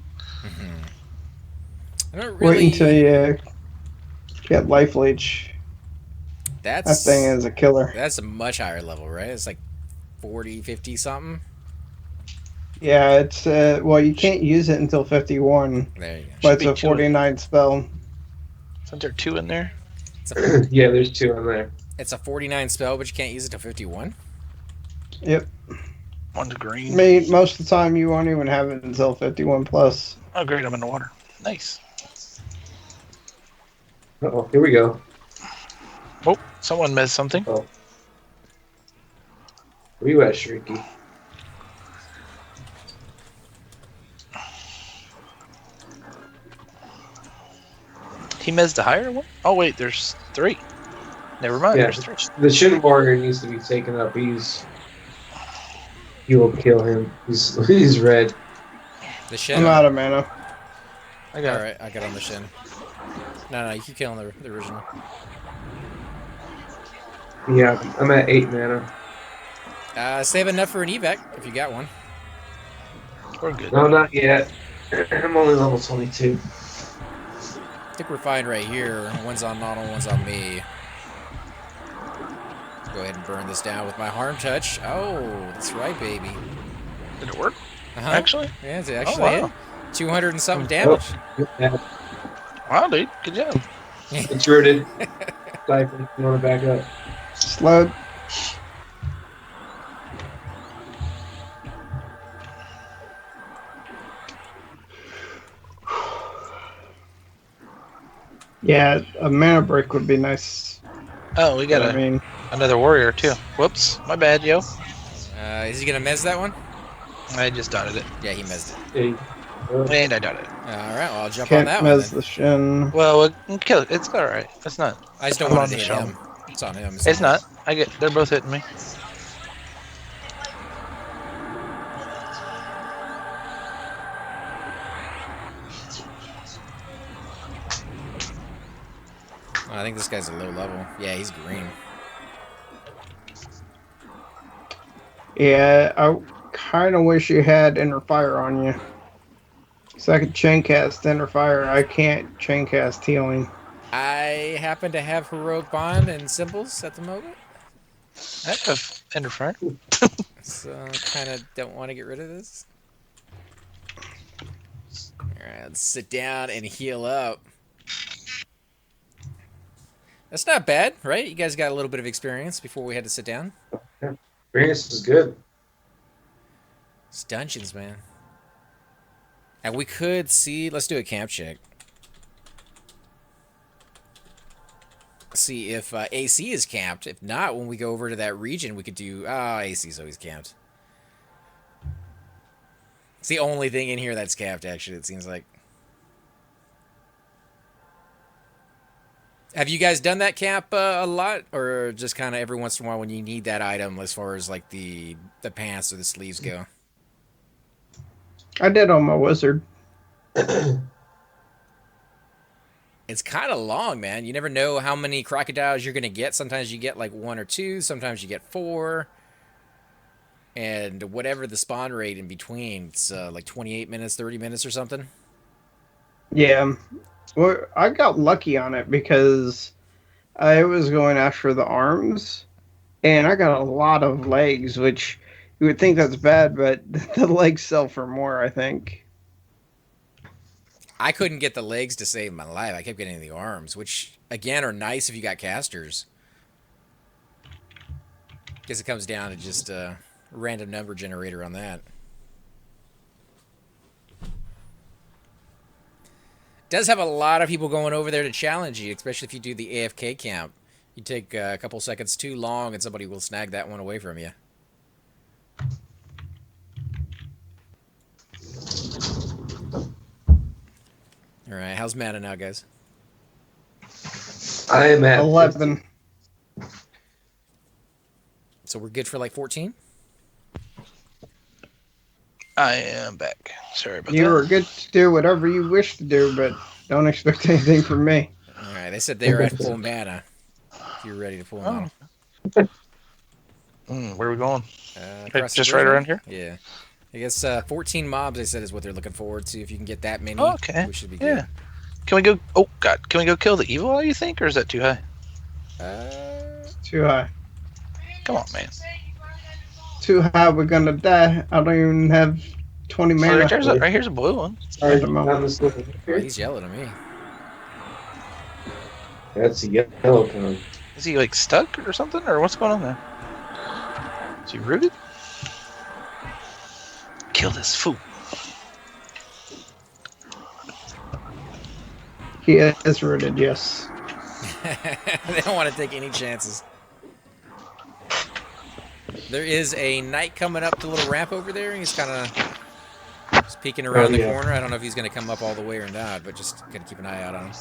I don't really... Wait until you get Life Leech. That That's... thing is a killer. That's a much higher level, right? It's like 40, 50 something. Yeah, it's well, you can't use it until 51, There you go. but it's be a two. 49 spell. Isn't there two in there? Yeah, there's two on there. It's a 49 spell, but you can't use it till 51. Yep. One's I green. mean, most of the time you won't even have it until 51 plus. Oh, great! I'm in the water. Nice. Uh-oh, here we go. Oh, someone missed something. Where you at, Shrieky? He missed the higher one. Oh wait, there's three. Never mind. Yeah, There's three. the Shin Warrior needs to be taken up. You will kill him. He's red. The Shin. I'm out of mana. I got it. Alright, I got on the Shin. No, you keep killing the original. Yeah, I'm at 8 mana. Save enough for an evac, if you got one. We're good. No, not yet. I'm only level 22. I think we're fine right here. One's on Nodal, one's on me. Go ahead and burn this down with my harm touch. Oh, that's right, baby. Did it work? Uh-huh. Actually? Yeah, it's actually Oh, wow. hit. 200 and something damage. Yeah, Wow, dude. Good job. it's rooted. Cypher, you want to back up? Slowed. Yeah, a mana break would be nice. Oh, we got I mean, another warrior too. Whoops, my bad, yo. Is he gonna mez that one? I just dotted it. Yeah, he mezzed it. Hey, And I dotted it. All right, well, I'll jump on can't that one mess then. the shin. Well, we can kill it. It's alright. It's not. I just don't I'm want on it to the hit show. him. It's on him. It's not. They're both hitting me. I think this guy's a low level. Yeah, he's green. Yeah, I kind of wish you had Inner Fire on you. So I could chain cast Inner Fire. I can't chain cast healing. I happen to have heroic bond and symbols at the moment, I have Enderfire. so kind of don't want to get rid of this. All right, let's sit down and heal up. That's not bad, right? You guys got a little bit of experience before we had to sit down. experience is good. It's dungeons, man. And we could see. Let's do a camp check. See if AC is camped. If not, when we go over to that region, we could do. AC is always camped. It's the only thing in here that's camped, actually, it seems like. Have you guys done that camp a lot? Or just kind of every once in a while when you need that item as far as like the pants or the sleeves go? I did on my wizard. It's kind of long, man. You never know how many crocodiles you're going to get. Sometimes you get like 1 or 2. Sometimes you get 4. And whatever the spawn rate in between, it's like 28 minutes, 30 minutes or something. Yeah. Well, I got lucky on it because I was going after the arms, and I got a lot of legs, which you would think that's bad, but the legs sell for more, I think. I couldn't get the legs to save my life. I kept getting the arms, which, again, are nice if you got casters. Guess it comes down to just a random number generator on that. Does have a lot of people going over there to challenge you, especially if you do the AFK camp. You take a couple seconds too long and somebody will snag that one away from you. All right, how's mana now, guys? I am at 11. So we're good for like 14? I am back. Sorry about You that. were good to do whatever you wish to do, but don't expect anything from me. All right, they said they were at full mana. If you're ready to full mana. Where are we going? Across the Just bridge, right around maybe? here? Yeah. I guess 14 mobs, they said, is what they're looking forward to. If you can get that many, Okay. we should be Yeah. good. Can we go? Oh God! Can we go kill the evil? You think, or is that too high? Too high. Come on, man. Too high, we're gonna die. I don't even have 20 So mana. right here's a blue one. Sorry, the moment. on this little Oh, here. he's yelling at me. That's a yellow cone. Is he like stuck or something, or what's going on there? Is he rooted? Kill this fool. He is rooted, yes. They don't want to take any chances. There is a knight coming up the little ramp over there. He's kind of just peeking around the corner. I don't know if he's going to come up all the way or not, but just got to keep an eye out on him.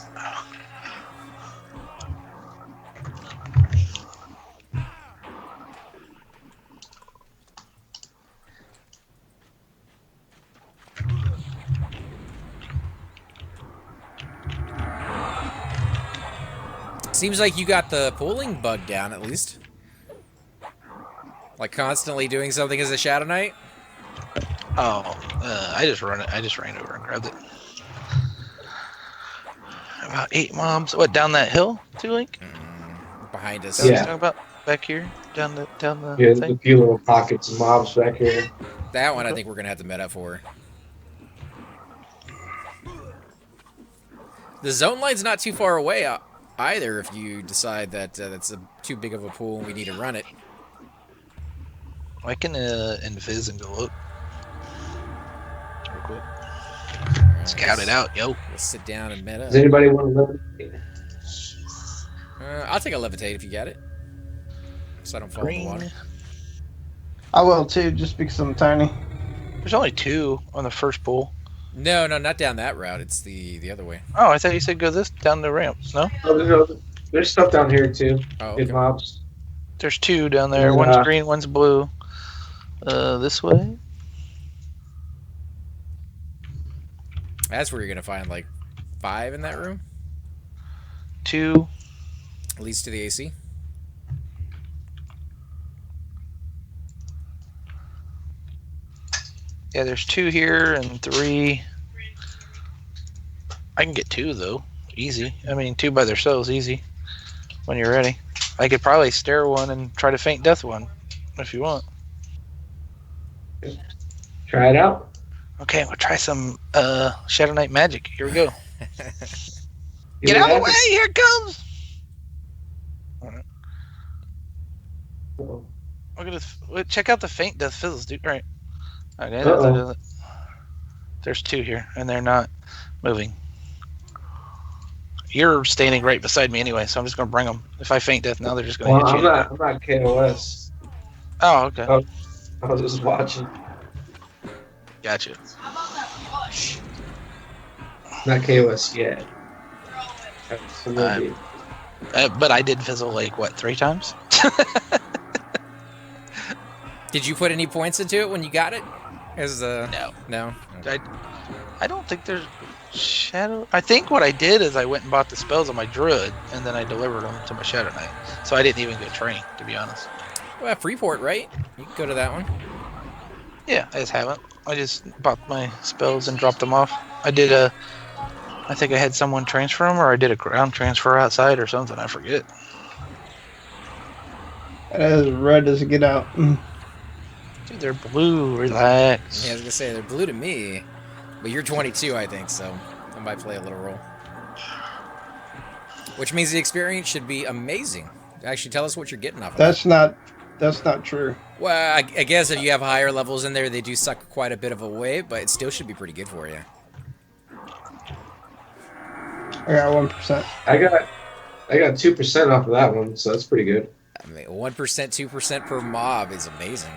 Seems like you got the pulling bug down, at least. Like constantly doing something as a Shadow Knight? Oh, I just ran over and grabbed it. About 8 mobs. What, down that hill, too, Link? Behind us. Is that what Yeah. you're talking about? Back here? Down the Yeah, a thing? few little pockets of mobs back here. That one I think we're going to have to met up for. The zone line's not too far away either if you decide that that's too big of a pool and we need to run it. I can invis and go look. Real quick. All right, Scout it out, yo. Let's sit down and met up. Does anybody want to live? I'll take a levitate if you got it. So I don't fall in the water. I will too, just because I'm tiny. There's only 2 on the first pool. No, not down that route. It's the other way. Oh, I thought you said go this down the ramps. No? Oh, there's stuff down here too. Oh, okay. Good mobs. There's 2 down there. Yeah. One's green, one's blue. This way? That's where you're gonna find like 5 in that room. 2. Leads to the AC. Yeah, there's 2 here and 3. I can get 2 though. Easy. I mean, 2 by themselves, easy. When you're ready. I could probably stare one and try to faint death one. If you want. Try it out. Okay, we'll try some Shadow Knight magic. Here we go. Give Get me out of the that. way! Here it comes! Uh-oh. Look at this. Wait, check out the faint death fizzles, dude. All right. Okay. Uh-oh. There's 2 here, and they're not moving. You're standing right beside me anyway, so I'm just gonna bring them. If I faint death now, they're just gonna Well, hit you. I'm not KOS. Oh, okay. Oh. I was just watching. Gotcha. Not KOS yet. Absolutely. But I did fizzle like what 3 times? Did you put any points into it when you got it? As No. No. Okay. I don't think there's shadow. I think what I did is I went and bought the spells on my druid, and then I delivered them to my Shadow Knight. So I didn't even go train, to be honest. Well, Freeport, right? You can go to that one. Yeah, I just haven't. I just bought my spells and dropped them off. I think I had someone transfer them, or I did a ground transfer outside or something. I forget. As red as get out. Dude, they're blue. Relax. Yeah, I was gonna say they're blue to me, but you're 22, I think, so that might play a little role. Which means the experience should be amazing. Actually, tell us what you're getting off of it. That's not true. Well, I guess if you have higher levels in there, they do suck quite a bit of away, but it still should be pretty good for you. I got 1%. I got 2% off of that one, so that's pretty good. I mean, 1%, 2% per mob is amazing.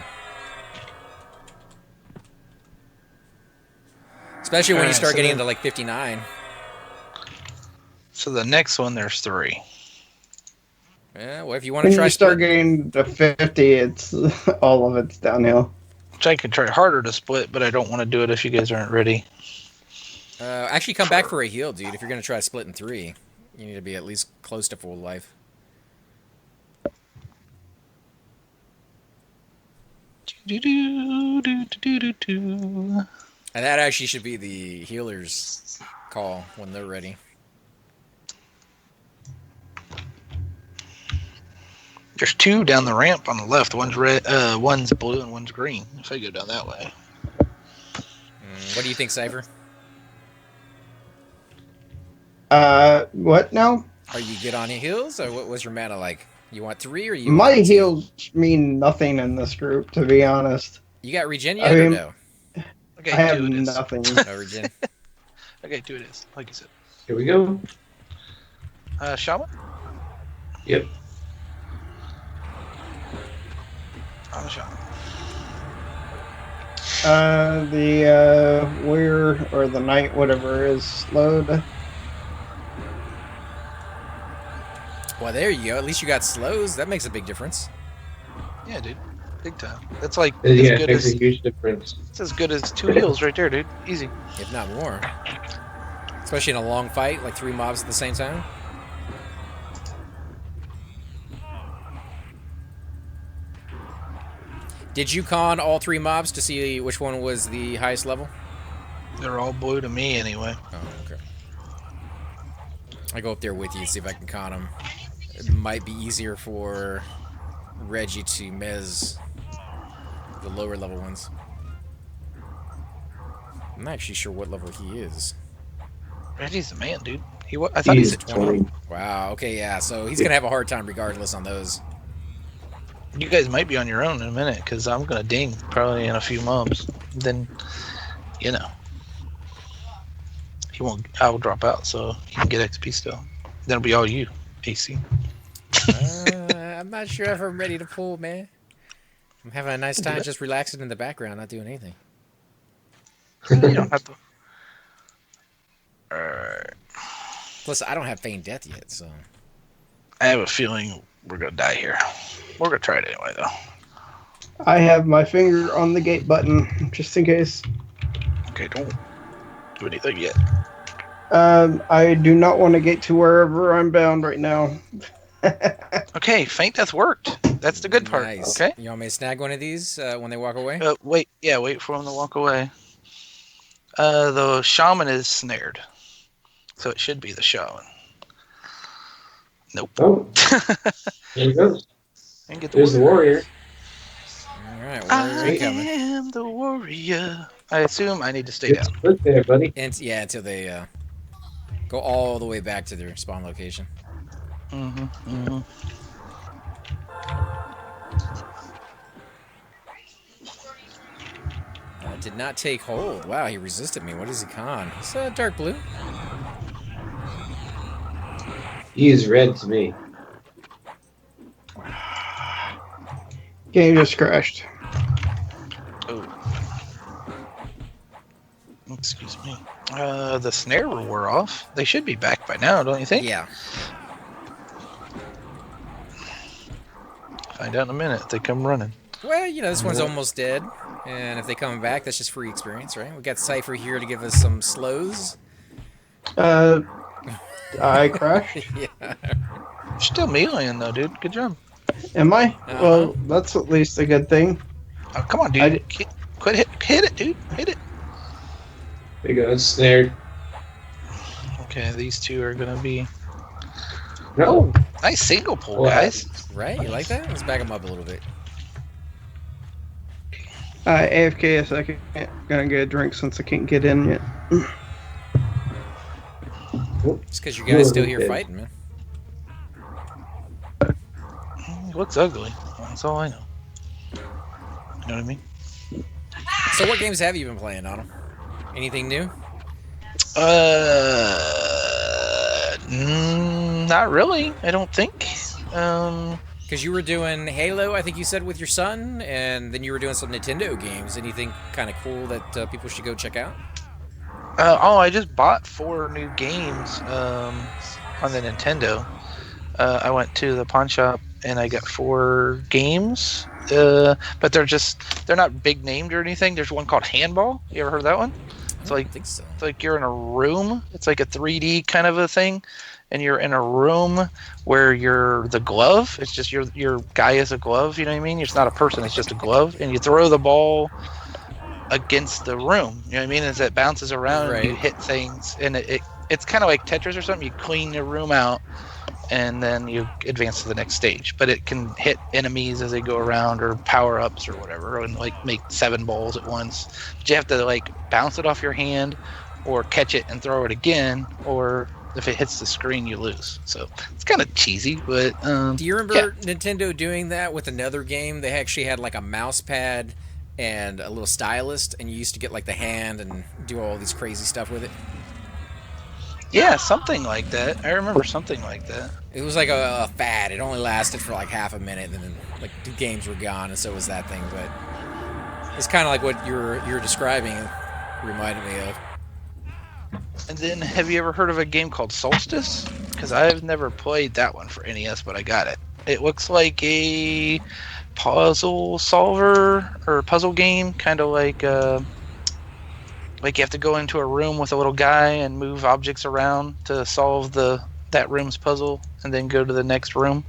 Especially when you start getting into like 59. So the next one, there's 3. Yeah, well, if you want When to try you start splitting- getting to 50, it's all of it's downhill. Which I could try harder to split, but I don't want to do it if you guys aren't ready. actually come back for a heal, dude. If you're going to try splitting 3, you need to be at least close to full life. And that actually should be the healer's call when they're ready. There's 2 down the ramp on the left. One's red, one's blue, and one's green. If I go down that way. What do you think, Cypher? What now? Are you good on your heals, or what was your mana like? You want 3 or you? My want 2? heals mean nothing in this group, to be honest. You got regen yet or no? Okay, I have 2 it is. nothing. No regen. Okay, 2 it is. Like you said. Here we go. Shaman? Yep. I'm a shaman. The warrior or the knight, whatever, is slowed. Well, there you go. At least you got slows. That makes a big difference. Yeah, dude. Big time. That's like Yeah, as it good makes as a huge difference. it's as good as 2 heals right there, dude. Easy. If not more. Especially in a long fight, like 3 mobs at the same time. Did you con all 3 mobs to see which one was the highest level? They're all blue to me anyway. Oh, okay. I go up there with you and see if I can con them. It might be easier for Reggie to mez the lower level ones. I'm not actually sure what level he is. Reggie's the man, dude. I thought he He's said 20. Wow, okay, yeah, so he's gonna have a hard time regardless on those. You guys might be on your own in a minute, because I'm gonna ding probably in a few mobs. Then, you know, I will drop out, so you can get XP still. Then it'll be all you, AC. I'm not sure if I'm ready to pull, man. I'm having a nice time just relaxing in the background, not doing anything. You don't have to. Alright. Plus, I don't have feigned death yet, so. I have a feeling we're gonna die here. We're gonna try it anyway, though. I have my finger on the gate button, just in case. Okay, don't do anything yet. I do not want to get to wherever I'm bound right now. Okay, faint death worked. That's the good part. Nice. Okay. You want me to snag one of these when they walk away? Wait for him to walk away. The shaman is snared, so it should be the shaman. Nope. Oh, there he goes. And get There's the warrior. All right, I warrior incoming. am the warrior. I assume I need to stay down. It's good there, buddy. And yeah, until they go all the way back to their spawn location. Did not take hold. Wow, he resisted me. What is he con? He's dark blue. He is red to me. Game just crashed. Oh. Excuse me. The snare wore off. They should be back by now, don't you think? Yeah. Find out in a minute if they come running. Well, you know, this one's almost dead. And if they come back, that's just free experience, right? We got Cypher here to give us some slows. I crashed. Yeah. You're still meleeing though, dude. Good job. Am I? Uh-huh. Well, that's at least a good thing. Oh, come on, dude. Quit hit it, dude. Hit it. There you go. It's snared. Okay, these two are gonna be No. nice single pull, Wow. guys. Right? You like that? Let's back him up a little bit. AFK a second. Gonna get a drink since I can't get in yet. Just because you guys still here fighting, man. He looks ugly. That's all I know. You know what I mean? So what games have you been playing, Autumn? Anything new? Not really. I don't think. Because you were doing Halo, I think you said, with your son, and then you were doing some Nintendo games. Anything kind of cool that people should go check out? I just bought 4 new games on the Nintendo. I went to the pawn shop and I got 4 games, but they're not big named or anything. There's one called Handball. You ever heard of that one? It's I think so. It's like you're in a room. It's like a 3D kind of a thing, and you're in a room where you're the glove. It's just your guy is a glove. You know what I mean? It's not a person. It's just a glove, and you throw the ball against the room. You know what I mean? As it bounces around, Right. and you hit things, and it's kind of like Tetris or something. You clean the room out, and then you advance to the next stage. But it can hit enemies as they go around, or power ups or whatever, and like make 7 balls at once. But you have to like bounce it off your hand, or catch it and throw it again, or if it hits the screen, you lose. So it's kind of cheesy, but Do you remember Nintendo doing that with another game? They actually had like a mouse pad and a little stylus, and you used to get like the hand and do all these crazy stuff with it. yeah, something like that. I remember something like that. It was like a fad. It only lasted for like half a minute, and then like the games were gone, and so was that thing. But it's kind of like what you're describing. It reminded me of. And then, have you ever heard of a game called Solstice? Because I've never played that one for NES, but I got it. It looks like a puzzle solver or puzzle game, kind of like you have to go into a room with a little guy and move objects around to solve that room's puzzle, and then go to the next room.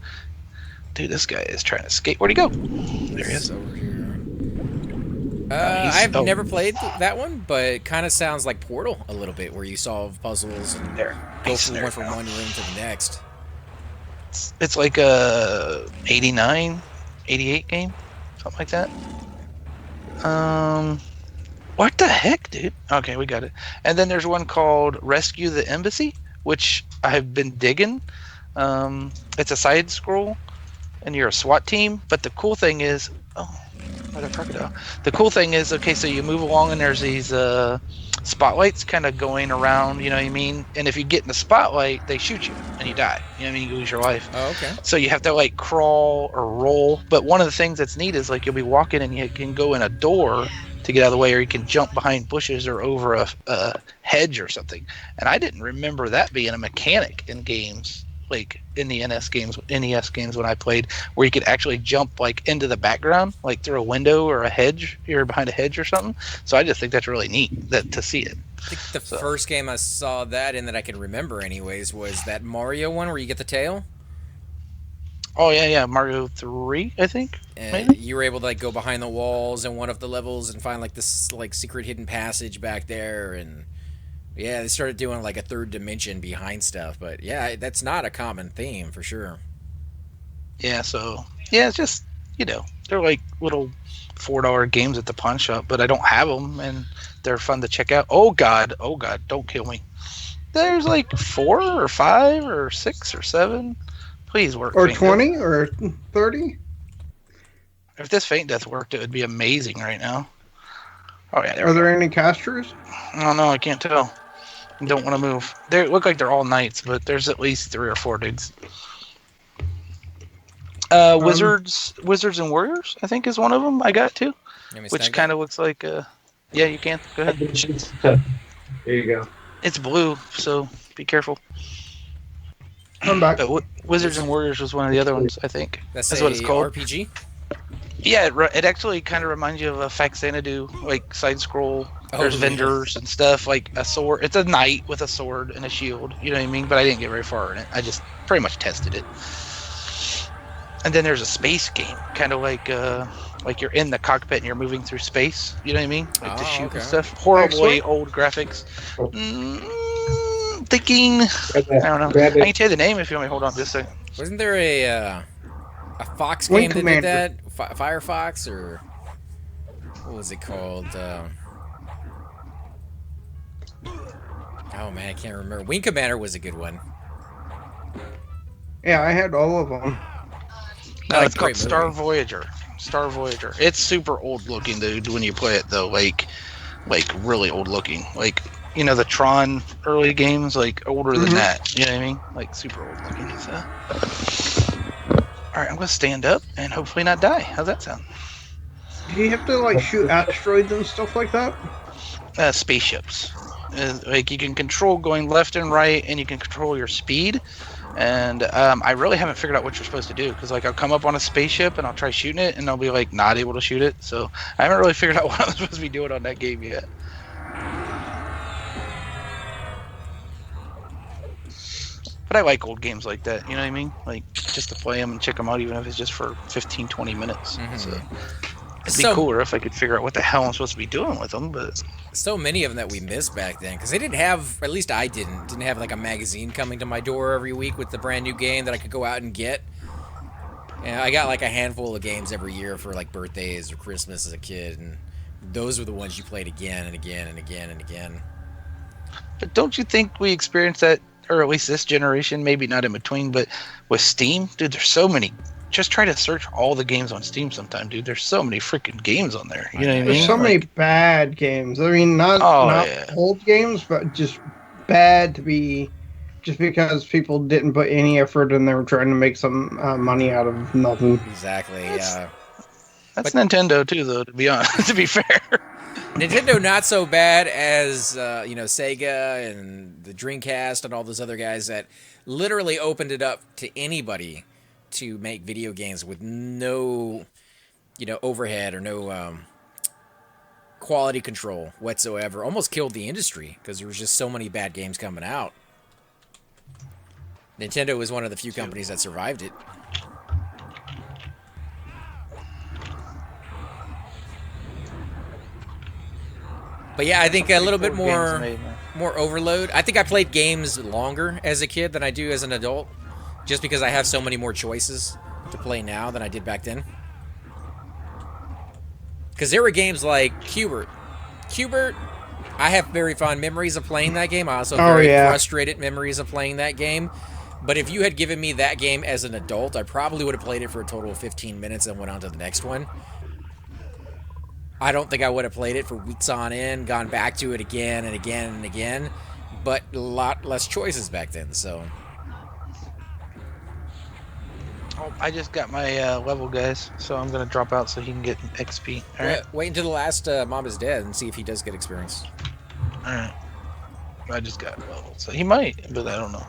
Dude, this guy is trying to escape. Where'd he go? There he is. Over here. I've never played that one, but it kind of sounds like Portal a little bit, where you solve puzzles and go from one room to the next. It's like a 89, 88 game, something like that. What the heck, dude? Okay, we got it. And then there's one called Rescue the Embassy, which I've been digging. It's a side scroll, and you're a SWAT team. But the cool thing is, Like a crocodile. The cool thing is, okay, so you move along and there's these spotlights kind of going around, you know what I mean? And if you get in the spotlight, they shoot you and you die. You know what I mean? You lose your life. Oh, okay. So you have to like crawl or roll. But one of the things that's neat is like you'll be walking and you can go in a door to get out of the way, or you can jump behind bushes or over a hedge or something. And I didn't remember that being a mechanic in games, like in the NES games when I played, where you could actually jump like into the background, like through a window or a hedge. You're behind a hedge or something. So I just think that's really neat to see it. I think the first game I saw that in that I can remember anyways was that Mario one where you get the tail. Oh yeah, Mario 3, I think. And Maybe? you were able to like go behind the walls in one of the levels and find like this like secret hidden passage back there, and yeah, they started doing like a third dimension behind stuff. But yeah, that's not a common theme for sure. Yeah, so yeah, it's just, they're like little $4 games at the pawn shop, but I don't have them, and they're fun to check out. Oh God, don't kill me. There's like 4 or 5 or 6 or 7. Please work. Or Faint 20 Death. or 30. If this Faint Death worked, it would be amazing right now. Oh yeah, Are there any casters? Oh no, I can't tell. I don't want to move. They look like they're all knights, but there's at least 3 or 4 dudes. Wizards and Warriors, I think, is one of them. I got too, which kind of looks like. Yeah, you can. Go ahead. There you go. It's blue, so be careful. I'm back. But Wizards and Warriors was one of the other ones, I think. That's what it's called. RPG. Yeah, it actually kind of reminds you of a Faxanadu, like side scroll. There's yeah. vendors and stuff, like a sword. It's a knight with a sword and a shield. You know what I mean? But I didn't get very far in it. I just pretty much tested it. And then there's a space game, kind of like you're in the cockpit and you're moving through space. You know what I mean? Like to shoot and stuff. Horribly old graphics. Thinking. I don't know. I can tell you the name if you want me to hold on this second. Wasn't there a Fox Wing game that did Commander. that? Firefox, or what was it called? Oh man, I can't remember. Wing Commander was a good one. Yeah, I had all of them. No, it's great called Star Voyager. Star Voyager. It's super old looking, dude, when you play it though. Like really old looking. Like, the Tron early games, like older than that. You know what I mean? Like super old looking. So. Alright, I'm gonna stand up and hopefully not die. How's that sound? Do you have to like shoot asteroids and stuff like that? Spaceships. Like you can control going left and right, and you can control your speed. And I really haven't figured out what you're supposed to do, because like I'll come up on a spaceship and I'll try shooting it, and I'll be like not able to shoot it. So I haven't really figured out what I'm supposed to be doing on that game yet. But I like old games like that, you know what I mean? Like just to play them and check them out, even if it's just for 15, 20 minutes. So it'd be cooler if I could figure out what the hell I'm supposed to be doing with them. But so many of them that we missed back then, because they didn't have, at least I didn't have like a magazine coming to my door every week with the brand new game that I could go out and get. And I got like a handful of games every year for like birthdays or Christmas as a kid, and those were the ones you played again and again and again and again. But don't you think we experienced that, or at least this generation, maybe not in between, but with Steam? Dude, there's so many. Just try to search all the games on Steam sometime, dude. There's so many freaking games on there. You know what I mean? There's so many bad games. I mean, not old games, but just bad to be, just because people didn't put any effort and they were trying to make some money out of nothing. Exactly. That's Nintendo too, though. To be honest, to be fair. Nintendo not so bad as Sega and the Dreamcast and all those other guys that literally opened it up to anybody to make video games with no, overhead or no quality control whatsoever. Almost killed the industry because there was just so many bad games coming out. Nintendo was one of the few companies that survived it. But yeah, I think a little bit more overload. I think I played games longer as a kid than I do as an adult, just because I have so many more choices to play now than I did back then. Because there were games like Qbert. Qbert, I have very fond memories of playing that game. I also have very frustrated memories of playing that game. But if you had given me that game as an adult, I probably would have played it for a total of 15 minutes and went on to the next one. I don't think I would have played it for weeks on end, gone back to it again and again and again, but a lot less choices back then, so. Oh, I just got my level, guys, so I'm gonna drop out so he can get XP. All right. Wait until the last Mom is Dead and see if he does get experience. All right. I just got a level, so he might, but I don't know.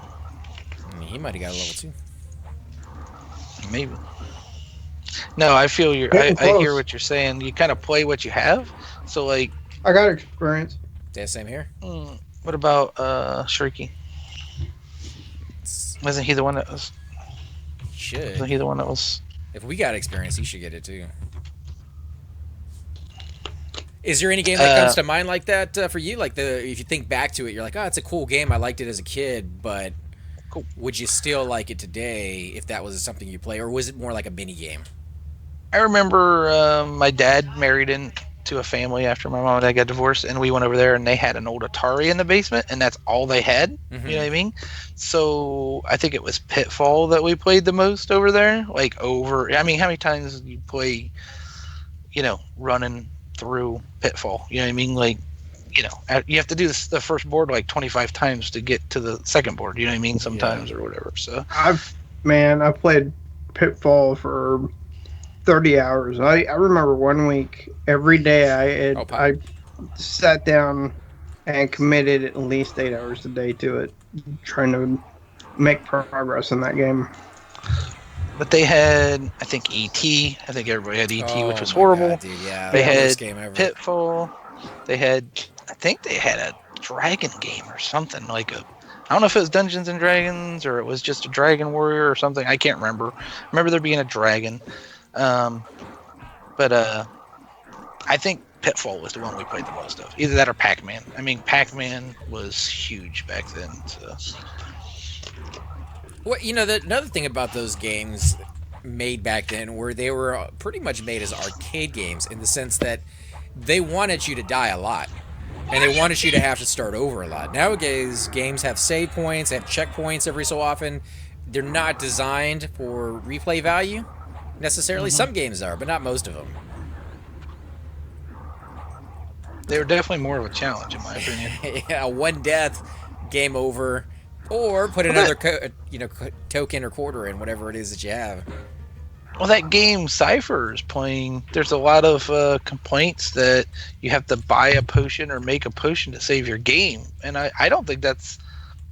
I mean, he might have got a level 2. Maybe. No, I feel I Getting hear close. what you're saying. You kind of play what you have. So, like, I got experience. Yeah, same here. what about Shrieky? Wasn't he the one that was? Should. Wasn't he the one that was? If we got experience, he should get it too. Is there any game that comes to mind like that for you? Like if you think back to it, you're like, oh, it's a cool game. I liked it as a kid, but Cool. would you still like it today if that was something you play, or was it more like a mini game? I remember my dad married into a family after my mom and dad got divorced, and we went over there, and they had an old Atari in the basement, and that's all they had. Mm-hmm. You know what I mean? So I think it was Pitfall that we played the most over there. I mean, how many times did you play, running through Pitfall? You know what I mean? Like, you have to do the first board like 25 times to get to the second board. You know what I mean? Sometimes or whatever. So I've played Pitfall for 30 hours. I remember one week, every day I sat down and committed at least 8 hours a day to it, trying to make progress in that game. But they had, I think, E.T. I think everybody had E.T., which was my horrible. God, dude, yeah, They worst had game ever. Pitfall. I think they had a dragon game or something. I don't know if it was Dungeons and Dragons or it was just a Dragon Warrior or something. I can't remember. I remember there being a dragon. But I think Pitfall was the one we played the most of. Either that or Pac-Man. I mean, Pac-Man was huge back then. So. Well, another thing about those games made back then were they were pretty much made as arcade games in the sense that they wanted you to die a lot. And they wanted you to have to start over a lot. Nowadays, games have save points, they have checkpoints every so often. They're not designed for replay value, necessarily. Mm-hmm. Some games are, but not most of them. They were definitely more of a challenge, in my opinion. Yeah, one death, game over. Or put another token or quarter in, whatever it is that you have. Well, that game Cypher is playing, there's a lot of complaints that you have to buy a potion or make a potion to save your game. And I don't think that's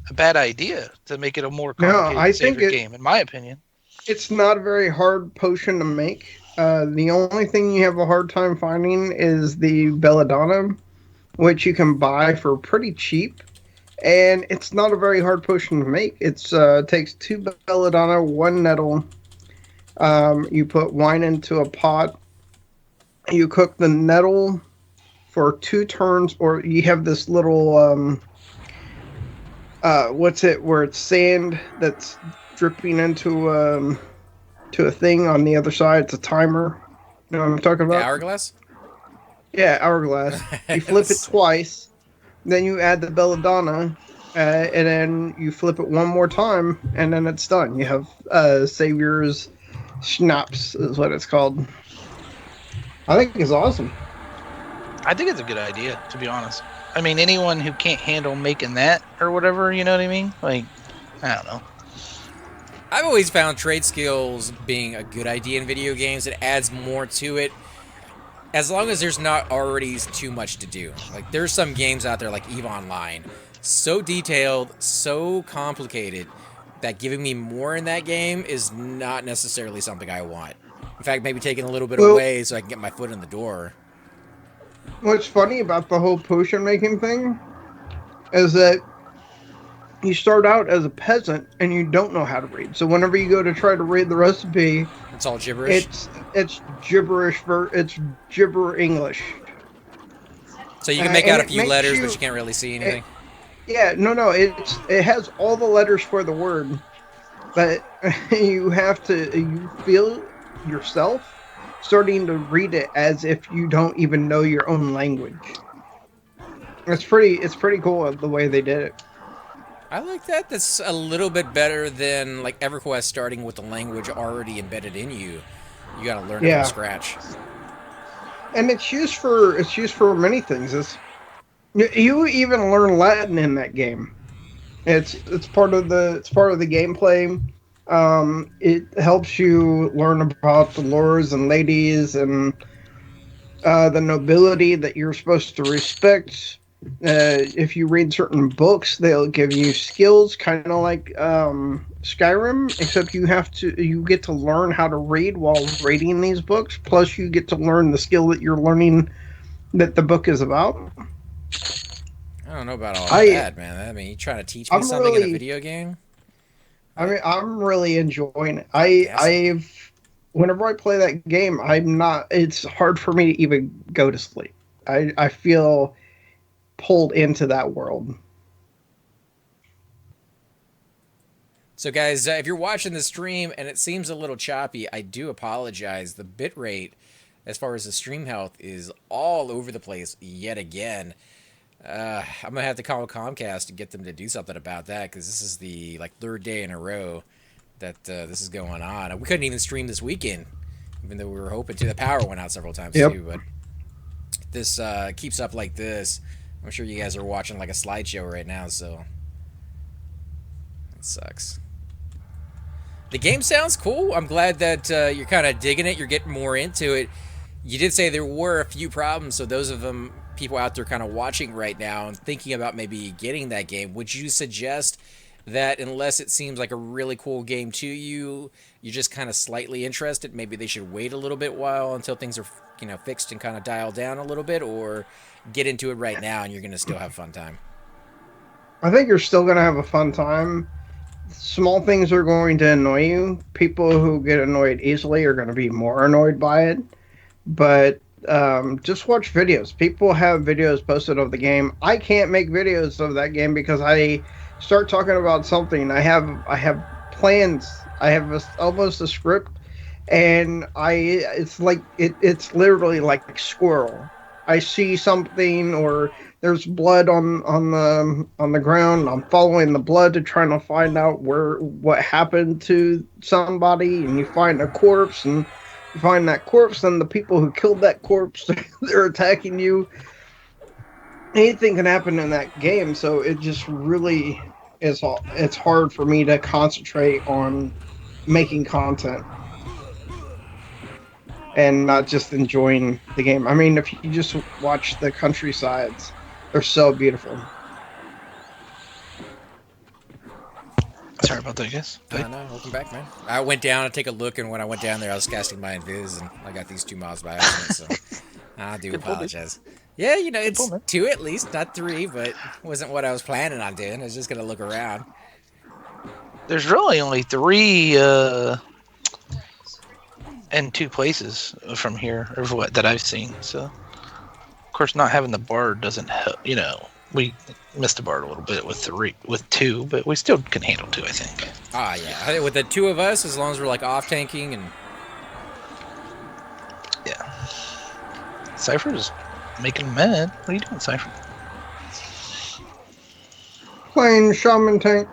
a bad idea to make it a more complicated game, in my opinion. It's not a very hard potion to make. The only thing you have a hard time finding is the belladonna, which you can buy for pretty cheap. And it's not a very hard potion to make. It takes 2 belladonna, 1 nettle. You put wine into a pot. You cook the nettle for 2 turns, or you have this little where it's sand that's dripping into to a thing on the other side. It's a timer. You know what I'm talking about? The hourglass? Yeah, hourglass. You flip it twice. Then you add the belladonna, and then you flip it one more time, and then it's done. You have Savior's Schnapps is what it's called. I think it's awesome. I think it's a good idea, to be honest. I mean, anyone who can't handle making that or whatever, you know what I mean? Like, I don't know. I've always found trade skills being a good idea in video games. It adds more to it. As long as there's not already too much to do. Like, there's some games out there like EVE Online. So detailed, so complicated, that giving me more in that game is not necessarily something I want. In fact, maybe taking a little bit away so I can get my foot in the door. What's funny about the whole potion making thing is that you start out as a peasant and you don't know how to read. So whenever you go to try to read the recipe, it's all gibberish. It's gibberish. It's gibber English. So you can make out a few letters, but you can't really see anything. It has all the letters for the word, but you feel yourself starting to read it as if you don't even know your own language. It's pretty cool the way they did it. I like that. That's a little bit better than like Everquest starting with the language already embedded in you. You gotta learn it from scratch. and it's used for many things. You even learn Latin in that game. It's part of the gameplay. It helps you learn about the lords and ladies and the nobility that you're supposed to respect. If you read certain books, they'll give you skills, kind of like Skyrim, except you get to learn how to read while reading these books. Plus, you get to learn the skill that you're learning that the book is about. I don't know about all I that, man. I mean, you trying to teach me I'm something in a really video game? I mean, I'm really enjoying it. Guess. Whenever I play that game, I'm not. It's hard for me to even go to sleep. I feel pulled into that world. So, guys, if you're watching the stream and it seems a little choppy, I do apologize. The bitrate, as far as the stream health, is all over the place yet again. I'm gonna have to call Comcast to get them to do something about that, because this is the third day in a row that this is going on. We couldn't even stream this weekend, even though we were hoping to. The power went out several times Yep. too. But this keeps up like this. I'm sure you guys are watching like a slideshow right now, so it sucks. The game sounds cool. I'm glad that you're kind of digging it. You're getting more into it. You did say there were a few problems, so those of them people out there kind of watching right now and thinking about maybe getting that game, would you suggest that unless it seems like a really cool game to you, you're just kind of slightly interested, maybe they should wait a little bit while until things are fixed and kind of dialed down a little bit, or get into it right now and you're going to still have fun time? I think you're still gonna have a fun time. Small things are going to annoy you. People who get annoyed easily are going to be more annoyed by it. But just watch videos. People have videos posted of the game. I can't make videos of that game because I start talking about something. I have plans. I have almost a script, and it's literally like Squirrel. I see something, or there's blood on the ground. I'm following the blood to try to find out what happened to somebody, and you find a corpse, and you find that corpse, and the people who killed that corpse, they're attacking you. Anything can happen in that game, so it just really it's hard for me to concentrate on making content and not just enjoying the game. I mean, if you just watch the countrysides, they're so beautiful. Sorry about that, guys. No, welcome back, man. I went down to take a look, and when I went down there, I was casting my invis, and I got these 2 miles by accident, so I do apologize. Yeah, it's 2 at least, not 3, but wasn't what I was planning on doing. I was just going to look around. There's really only 3 and 2 places from here, or what that I've seen. So, of course, not having the bard doesn't help. We missed the bard a little bit with 2, but we still can handle 2, I think. Ah, yeah. With the 2 of us, as long as we're off tanking and yeah. Cypher's making him mad. What are you doing, Cypher? Playing Shaman Tank.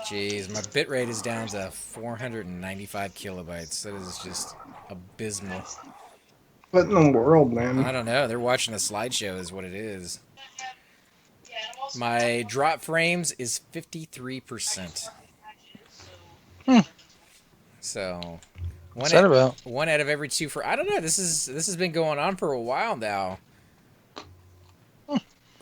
Jeez, my bitrate is down to 495 kilobytes. That is just abysmal. What in the world, man? I don't know. They're watching a slideshow is what it is. My drop frames is 53%. So, What's that about? 1 out of every 2 for... I don't know. This has been going on for a while now.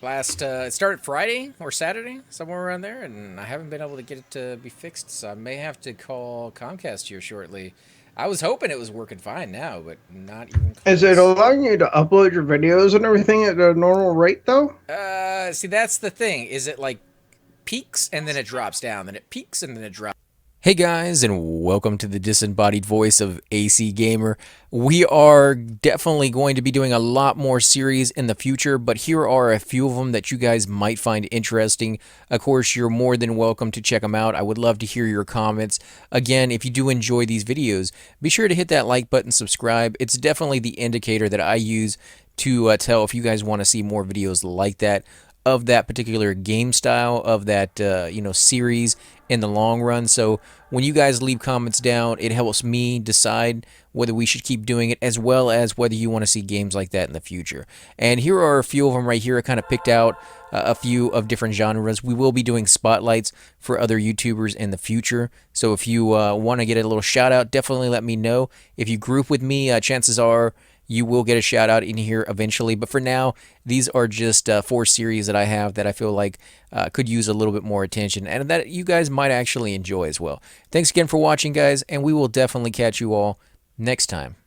It started Friday or Saturday, somewhere around there, and I haven't been able to get it to be fixed, so I may have to call Comcast here shortly. I was hoping it was working fine now, but not even close. Is it allowing you to upload your videos and everything at a normal rate, though? See, that's the thing. Is it peaks and then it drops down, then it peaks and then it drops? Hey guys, and welcome to the disembodied voice of AC Gamer. We are definitely going to be doing a lot more series in the future, but here are a few of them that you guys might find interesting. Of course, you're more than welcome to check them out. I would love to hear your comments. Again, if you do enjoy these videos, be sure to hit that like button, subscribe. It's definitely the indicator that I use to tell if you guys want to see more videos like that. of that particular game style, of that series in the long run. So when you guys leave comments down, it helps me decide whether we should keep doing it, as well as whether you want to see games like that in the future. And here are a few of them right here. I kind of picked out a few of different genres. We will be doing spotlights for other YouTubers in the future. So if you want to get a little shout out, definitely let me know. If you group with me, chances are you will get a shout out in here eventually. But for now, these are just 4 series that I have that I feel like could use a little bit more attention and that you guys might actually enjoy as well. Thanks again for watching, guys, and we will definitely catch you all next time.